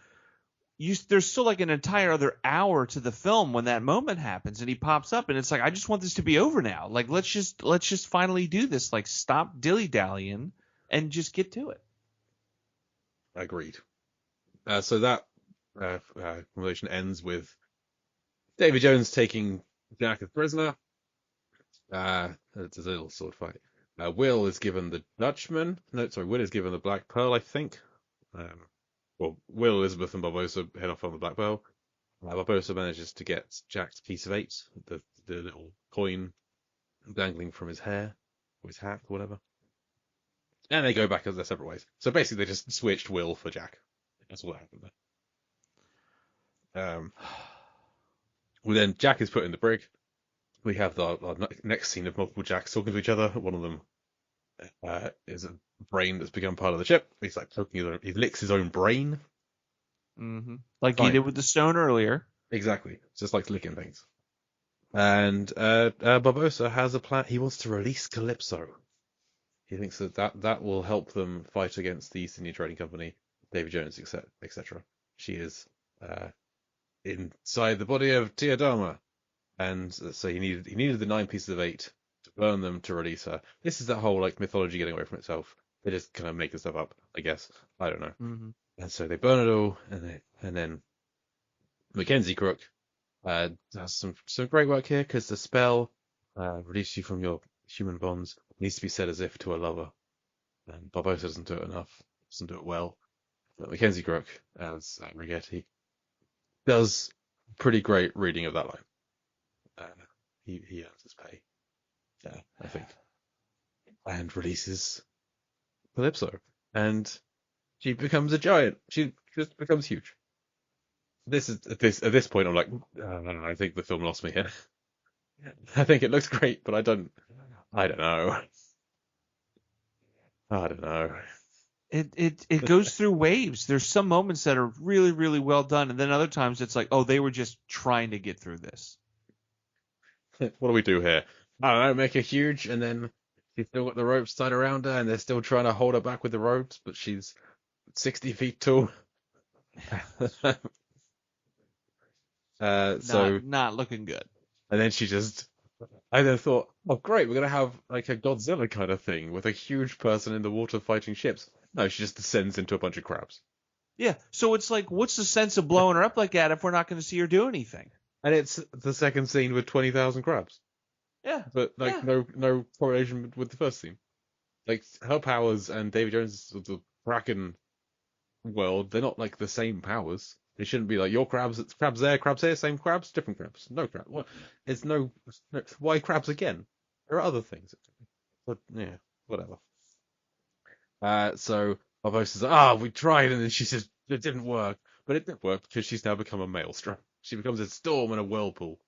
Speaker 2: there's still like an entire other hour to the film when that moment happens, and he pops up, and it's like, I just want this to be over now. Like, let's just finally do this. Like, stop dilly-dallying and just get to it.
Speaker 1: Agreed. So that conversation ends with David Jones taking Jack as prisoner. It's a little sword fight. Will is given the Dutchman. No, sorry, Will is given the Black Pearl, I think. Well, Will, Elizabeth, and Barbossa head off on the Black Pearl. Barbossa manages to get Jack's piece of 8, the little coin dangling from his hair, or his hat, or whatever. And they go back as their separate ways. So basically, they just switched Will for Jack. That's all that happened there. Well, then Jack is put in the brig. We have our next scene of multiple Jacks talking to each other. One of them is a brain that's become part of the ship. He's like he licks his own brain.
Speaker 2: Mm-hmm. Like he did with the stone earlier.
Speaker 1: Exactly. Just like licking things. And Barbossa has a plan. He wants to release Calypso. He thinks that will help them fight against the East India Trading Company, David Jones, etc. She is inside the body of Teodama. And so he needed the 9 pieces of 8 to burn them to release her. This is that whole like mythology getting away from itself. They just kind of making stuff up, I guess. I don't know.
Speaker 2: Mm-hmm.
Speaker 1: And so they burn it all, and then Mackenzie Crook does some great work here because the spell releases you from your human bonds needs to be said as if to a lover. And Barbossa doesn't do it enough, doesn't do it well. But Mackenzie Crook as Rigetti does pretty great reading of that line. He earns his pay, I think, and releases Calypso, and she becomes a giant. She just becomes huge. This is at this point I'm like, I think the film lost me here. I think it looks great, but I don't know.
Speaker 2: It goes through waves. There's some moments that are really, really well done, and then other times it's like, oh, they were just trying to get through this.
Speaker 1: What do we do here? I don't know, make her huge, and then she's still got the ropes tied around her, and they're still trying to hold her back with the ropes, but she's 60 feet tall. So
Speaker 2: not looking good.
Speaker 1: And then I then thought, oh great, we're gonna have like a Godzilla kind of thing with a huge person in the water fighting ships. No, she just descends into a bunch of crabs.
Speaker 2: Yeah, so it's like, what's the sense of blowing her up like that if we're not going to see her do anything?
Speaker 1: And it's the second scene with 20,000 crabs.
Speaker 2: Yeah.
Speaker 1: But no correlation with the first scene. Like her powers and David Jones' the Kraken world, they're not like the same powers. They shouldn't be like your crabs. It's crabs there, crabs here, same crabs, different crabs. No crab. What? It's no. Why crabs again? There are other things. But yeah, whatever. So Barbossa says, we tried, and then she says it didn't work. But it didn't work because she's now become a maelstrom. She becomes a storm and a whirlpool,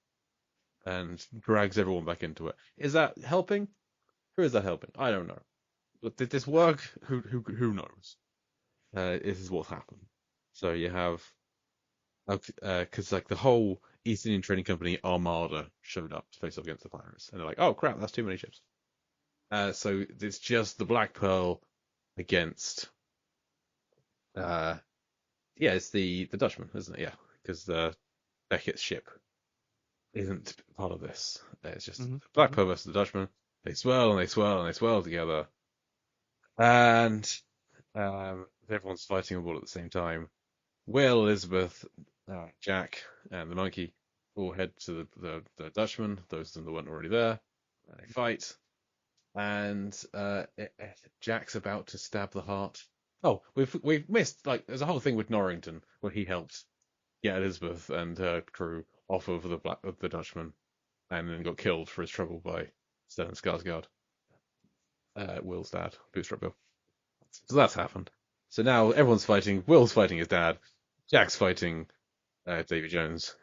Speaker 1: and drags everyone back into it. Is that helping? Who is that helping? I don't know. But did this work? Who knows? This is what's happened. So you have, because like the whole East Indian Trading Company armada showed up to face off against the pirates, and they're like, oh crap, that's too many ships. So it's just the Black Pearl against, it's the Dutchman, isn't it? Yeah, because Beckett's ship isn't part of this. It's just Black Pearl versus the Dutchman. They swirl and they swirl and they swirl together, And everyone's fighting them all at the same time. Will, Elizabeth, Jack, and the monkey all head to the Dutchman, those of them that weren't already there. They fight, and Jack's about to stab the heart. Oh, we've missed, like, there's a whole thing with Norrington where he helped get Elizabeth and her crew off of the Dutchman, and then got killed for his trouble by Stellan Skarsgård, Will's dad, Bootstrap Bill. So that's happened. So now everyone's fighting. Will's fighting his dad. Jack's fighting Davy Jones.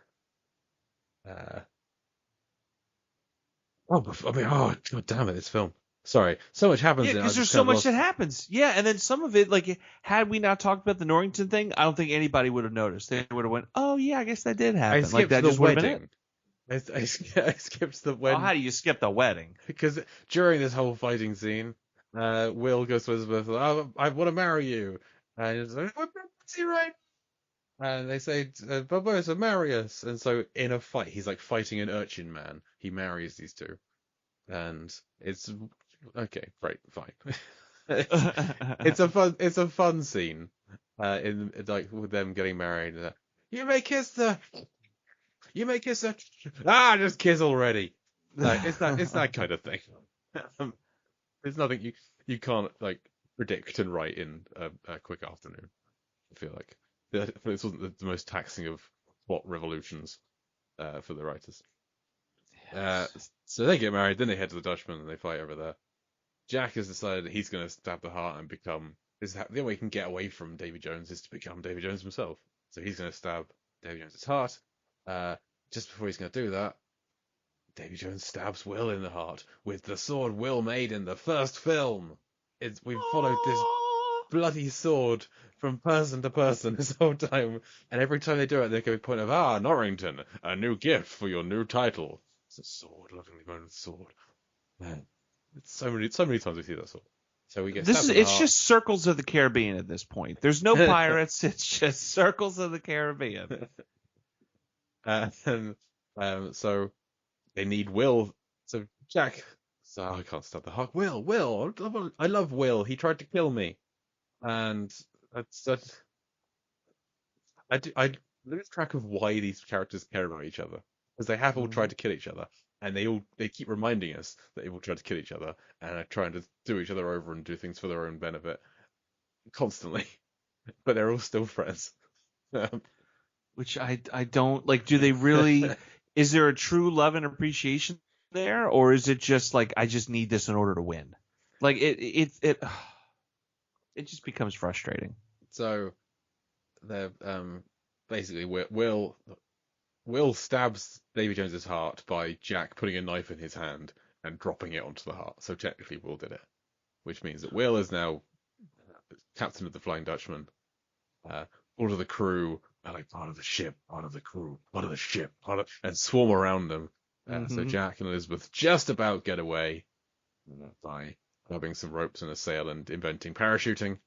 Speaker 1: Oh, God damn it, this film. Sorry, so much happens.
Speaker 2: Yeah,
Speaker 1: in it,
Speaker 2: because there's so much that happens. Yeah, and then some of it, like, had we not talked about the Norrington thing, I don't think anybody would have noticed. They would have went, "Oh yeah, I guess that did happen."
Speaker 1: I skipped
Speaker 2: that
Speaker 1: the
Speaker 2: just would have been
Speaker 1: wedding.
Speaker 2: it.
Speaker 1: I skipped the
Speaker 2: Oh,
Speaker 1: wedding.
Speaker 2: how do you skip the wedding?
Speaker 1: Because during this whole fighting scene, Will goes to Elizabeth, oh, I want to marry you. And he's like, we're busy right. And they say, Barbossa, marry us. And so in a fight, he's like fighting an urchin man. He marries these two. And it's okay, right, fine. It's a fun scene. In like with them getting married. You may kiss her. Just kiss already. Like it's that kind of thing. There's nothing you can't like predict and write in a quick afternoon. I feel like this wasn't the most taxing of plot revolutions for the writers. So they get married, then they head to the Dutchman and they fight over there. Jack has decided that he's going to stab the heart and become. The only way he can get away from Davy Jones is to become Davy Jones himself. So he's going to stab Davy Jones's heart. Just before he's going to do that, Davy Jones stabs Will in the heart with the sword Will made in the first film. We've followed this bloody sword from person to person this whole time, and every time they do it, they go to the point of Norrington, a new gift for your new title. It's a sword, lovingly molded sword. Man, it's so many times we see that sword. So we get
Speaker 2: it's just Circles of the Caribbean at this point. There's no pirates. It's just Circles of the Caribbean.
Speaker 1: So they need Will. So Jack. So I can't stop the heart. Will. I love Will. He tried to kill me, and I lose track of why these characters care about each other, because they have all tried to kill each other, and they keep reminding us that they've all tried to kill each other and are trying to do each other over and do things for their own benefit constantly, but they're all still friends.
Speaker 2: Which I don't like. Do they really? Is there a true love and appreciation there, or is it just like I just need this in order to win? Like it just becomes frustrating.
Speaker 1: So they're basically Will stabs Davy Jones's heart by Jack putting a knife in his hand and dropping it onto the heart. So technically Will did it, which means that Will is now captain of the Flying Dutchman. All of the crew are like part of the ship, part of the crew, part of the ship, and swarm around them. So Jack and Elizabeth just about get away by grabbing some ropes and a sail and inventing parachuting,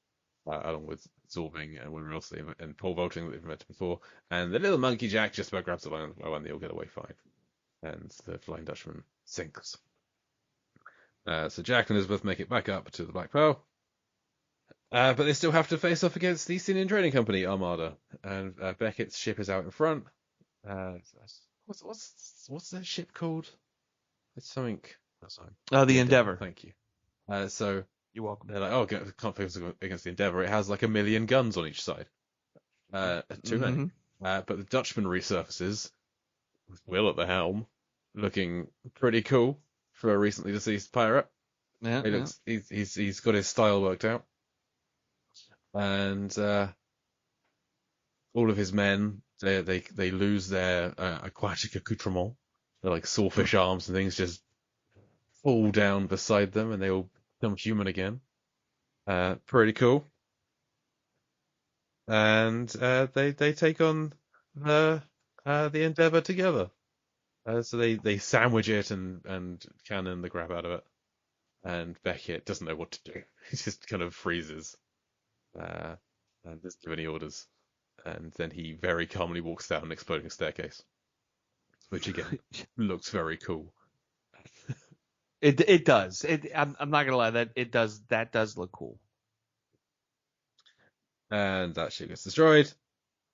Speaker 1: along with zorbing and whatever else and pole vaulting that they've invented before. And the little monkey Jack just about grabs the line and they all get away fine. And the Flying Dutchman sinks. So Jack and Elizabeth make it back up to the Black Pearl. But they still have to face off against the East Indian Trading Company Armada, and Beckett's ship is out in front. What's that ship called? It's something. Oh, sorry.
Speaker 2: The Endeavor.
Speaker 1: Thank you. So
Speaker 2: you're welcome.
Speaker 1: They're like, can't face against the Endeavor. It has like 1 million guns on each side. Too many. But the Dutchman resurfaces with Will at the helm, looking pretty cool for a recently deceased pirate.
Speaker 2: Yeah,
Speaker 1: he's got his style worked out. And all of his men, they lose their aquatic accoutrement. They're like sawfish arms and things just fall down beside them, and they all become human again. Pretty cool. And they take on the Endeavor together. So they sandwich it and cannon the crap out of it. And Beckett doesn't know what to do. He just kind of freezes. And doesn't give any orders. And then he very calmly walks down an exploding staircase. Which again looks very cool.
Speaker 2: It does. I'm not gonna lie. That does look cool.
Speaker 1: And that ship gets destroyed.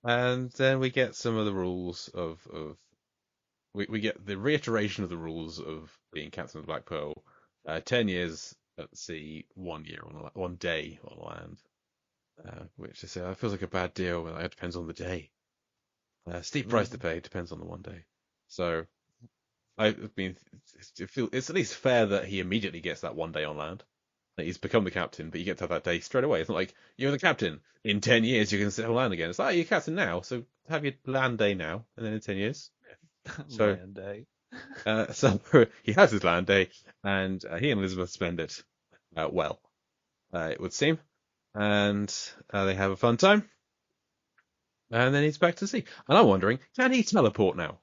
Speaker 1: And then we get some of the rules we get the reiteration of the rules of being captain of the Black Pearl. 10 years at sea, 1 year on 1 day on land. Which is feels like a bad deal. But it depends on the day. Steep price to pay, depends on the 1 day. So I mean, it's at least fair that he immediately gets that 1 day on land. Like, he's become the captain, but you get to have that day straight away. It's not like you're the captain. In 10 years, you can sit on land again. It's like, you're captain now, so have your land day now, and then in 10 years. So,
Speaker 2: land day.
Speaker 1: So he has his land day, and he and Elizabeth spend it well, it would seem. And they have a fun time. And then he's back to sea. And I'm wondering, can he teleport now?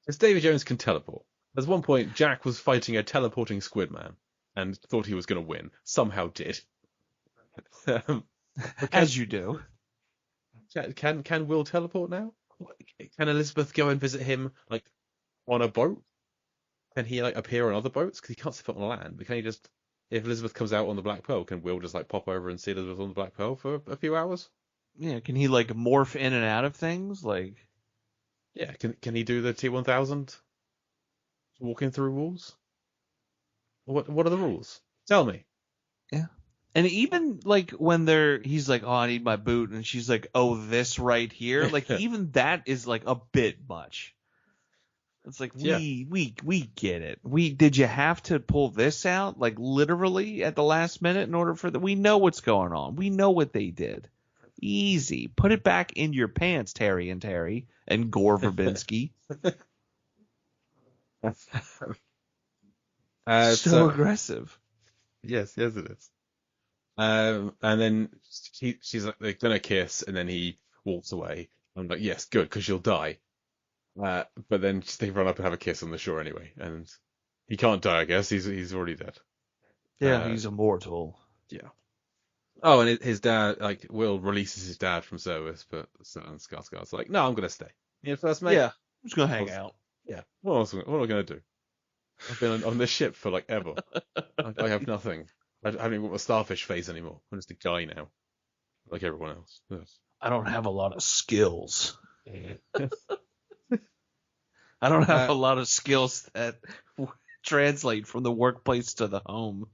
Speaker 1: Because Davy Jones can teleport. At one point, Jack was fighting a teleporting squid man and thought he was going to win. Somehow did.
Speaker 2: As you do.
Speaker 1: Can Will teleport now? Can Elizabeth go and visit him like on a boat? Can he like appear on other boats? Because he can't sit on land. But can he just, if Elizabeth comes out on the Black Pearl, can Will just like pop over and see Elizabeth on the Black Pearl for a few hours?
Speaker 2: Yeah, can he like morph in and out of things? Like,
Speaker 1: yeah, can he do the T-1000? Walking through walls? What are the rules? Tell me.
Speaker 2: Yeah. And even like when he's like, oh, I need my boot, and she's like, oh, this right here. Like even that is like a bit much. It's like we get it. Did you have to pull this out like literally at the last minute in order for we know what's going on. We know what they did. Easy. Put it back in your pants, Terry and Gore Verbinski. So aggressive.
Speaker 1: Yes, it is. And then she's like, they're gonna kiss, and then he walks away. I'm like, yes, good, because you'll die. But then they run up and have a kiss on the shore anyway, and he can't die, I guess. He's already dead.
Speaker 2: Yeah, he's immortal.
Speaker 1: Yeah. Oh, and his dad, like, Will releases his dad from service, but Skarsgård's like, no, I'm gonna stay. You first mate?
Speaker 2: Yeah, I'm just gonna hang out.
Speaker 1: Yeah. What am I gonna do? I've been on this ship for like ever. I have nothing. I haven't even got my starfish face anymore. I'm just a guy now, like everyone else. Yes.
Speaker 2: I don't have a lot of skills. I don't have a lot of skills that translate from the workplace to the home.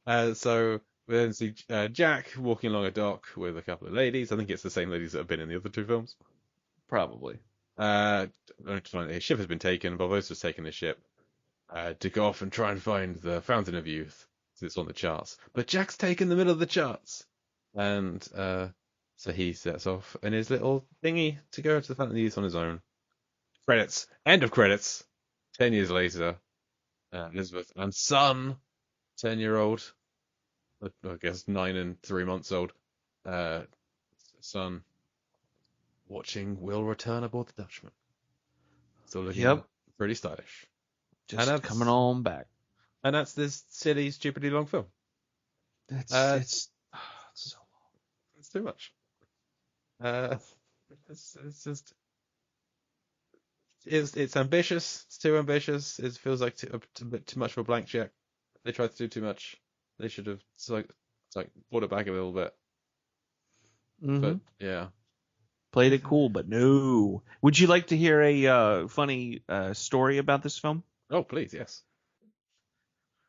Speaker 1: So we then see Jack walking along a dock with a couple of ladies. I think it's the same ladies that have been in the other two films.
Speaker 2: Probably.
Speaker 1: His ship has been taken. Barbossa's taken his ship to go off and try and find the Fountain of Youth, because it's on the charts. But Jack's taken the middle of the charts, and so he sets off in his little dinghy to go to the Fountain of Youth on his own. Credits. End of credits. 10 years later, Elizabeth and son, 10-year-old, I guess 9 and 3 months old, son, watching Will return aboard the Dutchman. Still looking pretty stylish.
Speaker 2: Just coming on back.
Speaker 1: And that's this silly, stupidly long film.
Speaker 2: It's so long.
Speaker 1: It's too much. It's just... It's ambitious. It's too ambitious. It feels like too much of a blank check. They tried to do too much. They should have brought it back a little bit.
Speaker 2: Mm-hmm.
Speaker 1: But yeah,
Speaker 2: played it cool. But no. Would you like to hear a funny story about this film?
Speaker 1: Oh, please, yes.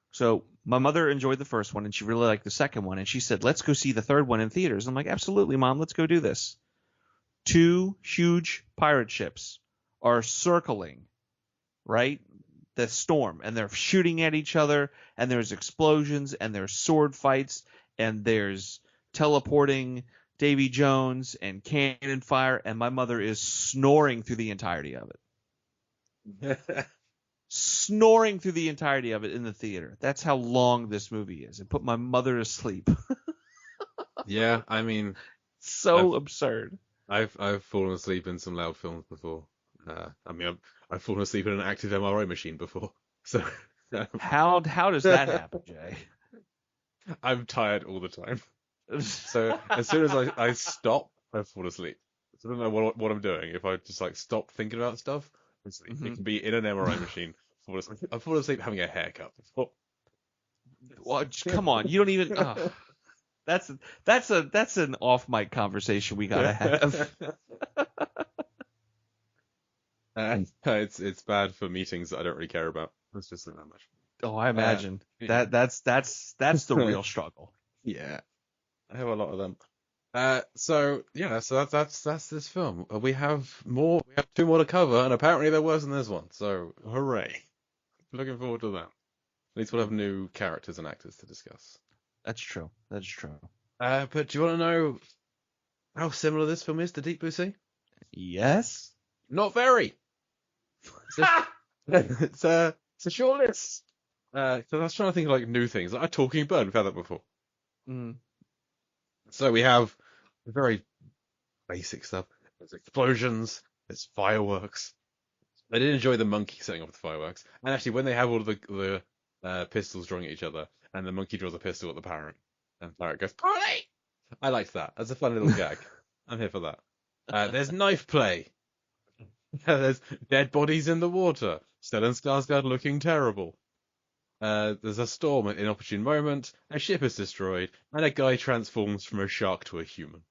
Speaker 2: So my mother enjoyed the first one, and she really liked the second one, and she said, "Let's go see the third one in theaters." I'm like, "Absolutely, Mom. Let's go do this." 2 huge pirate ships are circling, right? The storm, and they're shooting at each other, and there's explosions, and there's sword fights, and there's teleporting Davy Jones and cannon fire, and my mother is snoring through the entirety of it. Snoring through the entirety of it in the theater. That's how long this movie is. It put my mother to sleep.
Speaker 1: Yeah, I mean,
Speaker 2: so absurd.
Speaker 1: I've fallen asleep in some loud films before. I've fallen asleep in an active MRI machine before. So
Speaker 2: how does that happen, Jay?
Speaker 1: I'm tired all the time. So as soon as I stop, I fall asleep. So I don't know what I'm doing. If I just like stop thinking about stuff, it can be in an MRI machine I fall asleep having a haircut before.
Speaker 2: Well, come on, you don't even. That's an off mic conversation we gotta have.
Speaker 1: And it's bad for meetings that I don't really care about. Let's just say that much.
Speaker 2: Oh, I imagine
Speaker 1: yeah.
Speaker 2: that's the real struggle.
Speaker 1: Yeah, I have a lot of them. So that's this film. We have more. We have 2 more to cover, and apparently they're worse than this one. So hooray! Looking forward to that. At least we'll have new characters and actors to discuss.
Speaker 2: That's true. That's true.
Speaker 1: But do you want to know how similar this film is to Deep Blue Sea?
Speaker 2: Yes.
Speaker 1: Not very. It's a short list. So I was trying to think of like new things. Like a talking bird. We've had that before.
Speaker 2: Mm.
Speaker 1: So we have very basic stuff. There's explosions. There's fireworks. I did enjoy the monkey setting off the fireworks. And actually, when they have all of the pistols drawing at each other, and the monkey draws a pistol at the parrot, and the parrot goes, "Party!" I liked that. That's a fun little gag. I'm here for that. There's knife play. There's dead bodies in the water. Stellan Skarsgård looking terrible. There's a storm at an inopportune moment. A ship is destroyed, and a guy transforms from a shark to a human.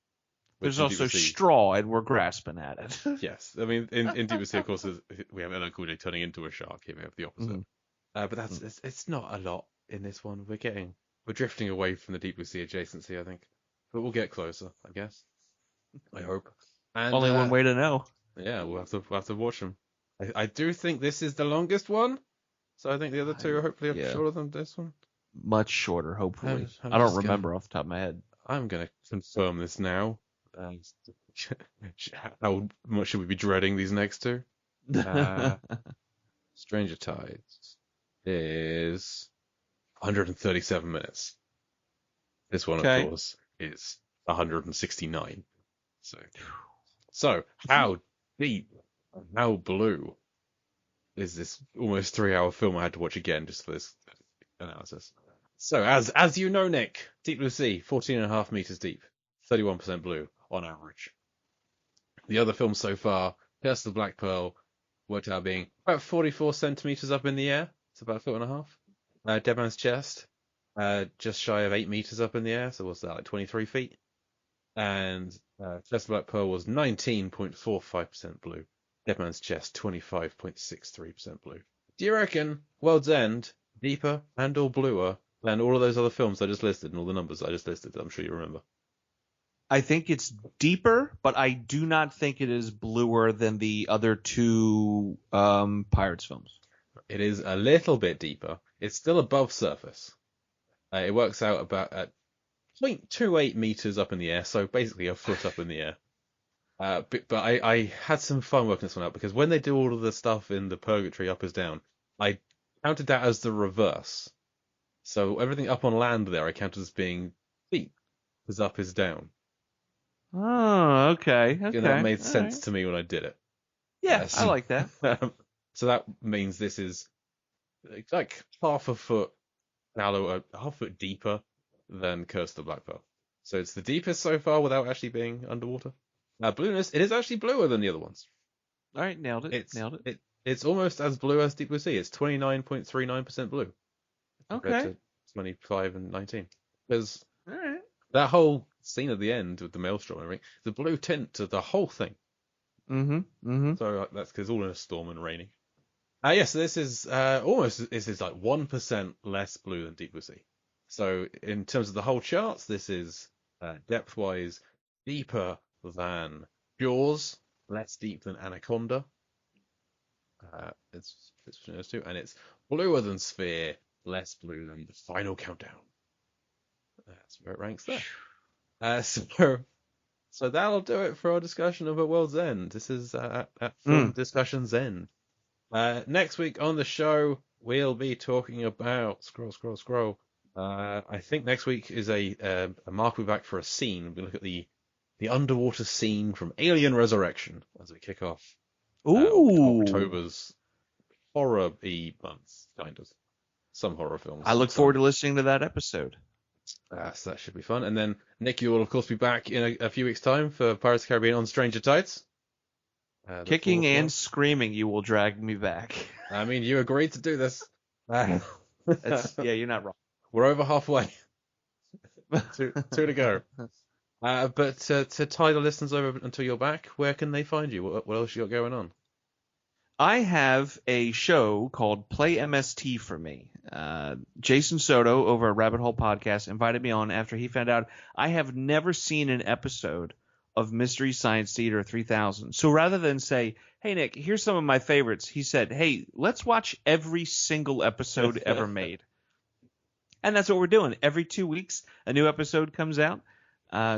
Speaker 2: There's also straw, and we're grasping at it.
Speaker 1: Yes, I mean in Deep Sea, of course, we have Ellen Cool J turning into a shark. Here we have the opposite.
Speaker 2: Mm-hmm.
Speaker 1: But it's not a lot in this one. We're drifting away from the Deep Blue Sea adjacency, I think. But we'll get closer, I guess. I hope. And,
Speaker 2: only one way to know.
Speaker 1: Yeah, we'll have to watch them. I do think this is the longest one, so I think the other 2 are hopefully shorter than this one.
Speaker 2: Much shorter, hopefully.
Speaker 1: I'm
Speaker 2: I don't remember off the top of my head.
Speaker 1: I'm gonna confirm this now. How much should we be dreading these next 2? Stranger Tides is 137 minutes. This one, of course, is 169. So how deep and how blue is this almost 3-hour film I had to watch again just for this analysis? So as you know, Nick, Deep Blue Sea, 14.5 meters deep, 31% blue on average. The other films so far, Curse of the Black Pearl, worked out being about 44 centimeters up in the air. It's about 1.5 foot. Dead Man's Chest, just shy of 8 meters up in the air. So what's that, like 23 feet? And Curse of the Black Pearl was 19.45% blue. Dead Man's Chest, 25.63% blue. Do you reckon World's End deeper and or bluer than all of those other films I just listed and all the numbers I just listed? I'm sure you remember.
Speaker 2: I think it's deeper, but I do not think it is bluer than the other 2 Pirates films.
Speaker 1: It is a little bit deeper. It's still above surface. It works out about at 0.28 meters up in the air, so basically a foot up in the air. But I had some fun working this one out because when they do all of the stuff in the purgatory up is down, I counted that as the reverse. So everything up on land there I counted as being feet, because up is down.
Speaker 2: Oh, okay.
Speaker 1: And that made sense to me when I did it.
Speaker 2: Yeah, I like that.
Speaker 1: So that means this is like half a foot shallower, half a foot deeper than Curse of the Black Pearl. So it's the deepest so far without actually being underwater. Blueness, it is actually bluer than the other ones.
Speaker 2: All right, nailed it.
Speaker 1: It's almost as blue as Deep Blue Sea. It's 29.39% blue.
Speaker 2: Okay.
Speaker 1: To 25 and 19. Because
Speaker 2: all right.
Speaker 1: That whole scene at the end with the maelstrom and everything, the blue tint to the whole thing. So that's because all in a storm and raining. Yes, so this is like 1% less blue than Deep Blue Sea. So in terms of the whole charts, this is depth-wise deeper than Jaws, less deep than Anaconda. It's between those 2, and it's bluer than Sphere, less blue than The Final Countdown. That's where it ranks there. So that'll do it for our discussion of A World's End. This is at Film Discussion's End. Next week on the show, we'll be talking about scroll. I think next week is a mark we're back for a scene. We'll look at the underwater scene from Alien Resurrection as we kick off October's horror-y months, kind of. Some horror films.
Speaker 2: I look forward to listening to that episode.
Speaker 1: So that should be fun. And then Nick, you will of course be back in a few weeks' time for Pirates of the Caribbean on Stranger Tides.
Speaker 2: Kicking and screaming, you will drag me back.
Speaker 1: I mean, you agreed to do this.
Speaker 2: Yeah, you're not wrong.
Speaker 1: We're over halfway. two to go. But to tie the listeners over until you're back, where can they find you? What else you got going on?
Speaker 2: I have a show called Play MST for Me. Jason Soto over at Rabbit Hole Podcast invited me on after he found out I have never seen an episode of Mystery Science Theater 3000. So rather than say, hey, Nick, here's some of my favorites, he said, hey, let's watch every single episode ever made. And that's what we're doing. Every 2 weeks, a new episode comes out.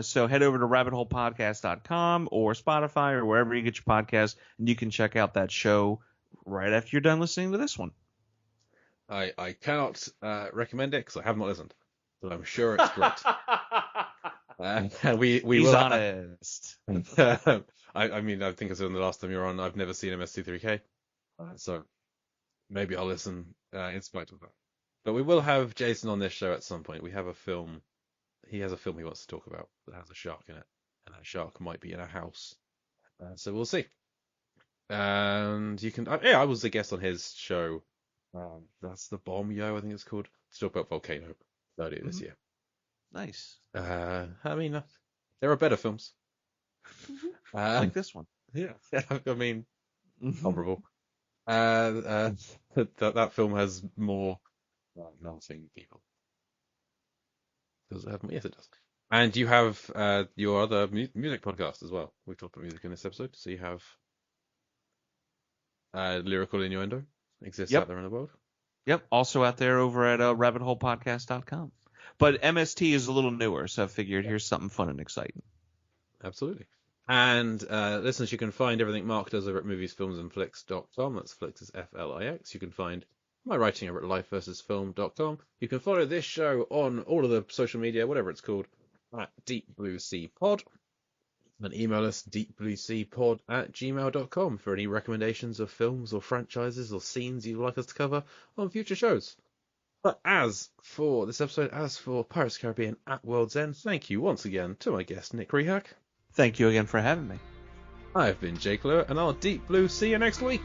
Speaker 2: So head over to rabbitholepodcast.com or Spotify or wherever you get your podcasts, and you can check out that show right after you're done listening to this one.
Speaker 1: I cannot recommend it because I have not listened, but I'm sure it's great. We
Speaker 2: He's
Speaker 1: will
Speaker 2: honest.
Speaker 1: I mean, I think I said on the last time you were on, I've never seen MS2-3K, so maybe I'll listen in spite of that. But we will have Jason on this show at some point. We have a film. He has a film he wants to talk about that has a shark in it, and that shark might be in a house. So we'll see. And you can, I was a guest on his show. That's the Bomb Yo, I think it's called. To talk about Volcano earlier this year.
Speaker 2: Nice.
Speaker 1: I mean, there are better films.
Speaker 2: Like this one.
Speaker 1: Yeah. I mean, comparable. That film has more melting people. Does it have? Yes, it does. And you have your other music podcast as well. We've talked about music in this episode, so you have Lyrical Innuendo exists out there in the world.
Speaker 2: Yep, also out there over at rabbitholepodcast.com. But MST is a little newer, so I figured here's something fun and exciting.
Speaker 1: Absolutely. And listeners, you can find everything Mark does over at moviesfilmsandflix.com. That's Flix is Flix. You can find my writing over at lifeversusfilm.com. You can follow this show on all of the social media, whatever it's called, at Deep Blue Sea Pod. And email us deepblueseapod@gmail.com for any recommendations of films or franchises or scenes you'd like us to cover on future shows. But as for this episode, as for Pirates of the Caribbean at World's End, thank you once again to my guest, Nick Rehak.
Speaker 2: Thank you again for having me.
Speaker 1: I've been Jake Lewis, and I'll Deep Blue see you next week.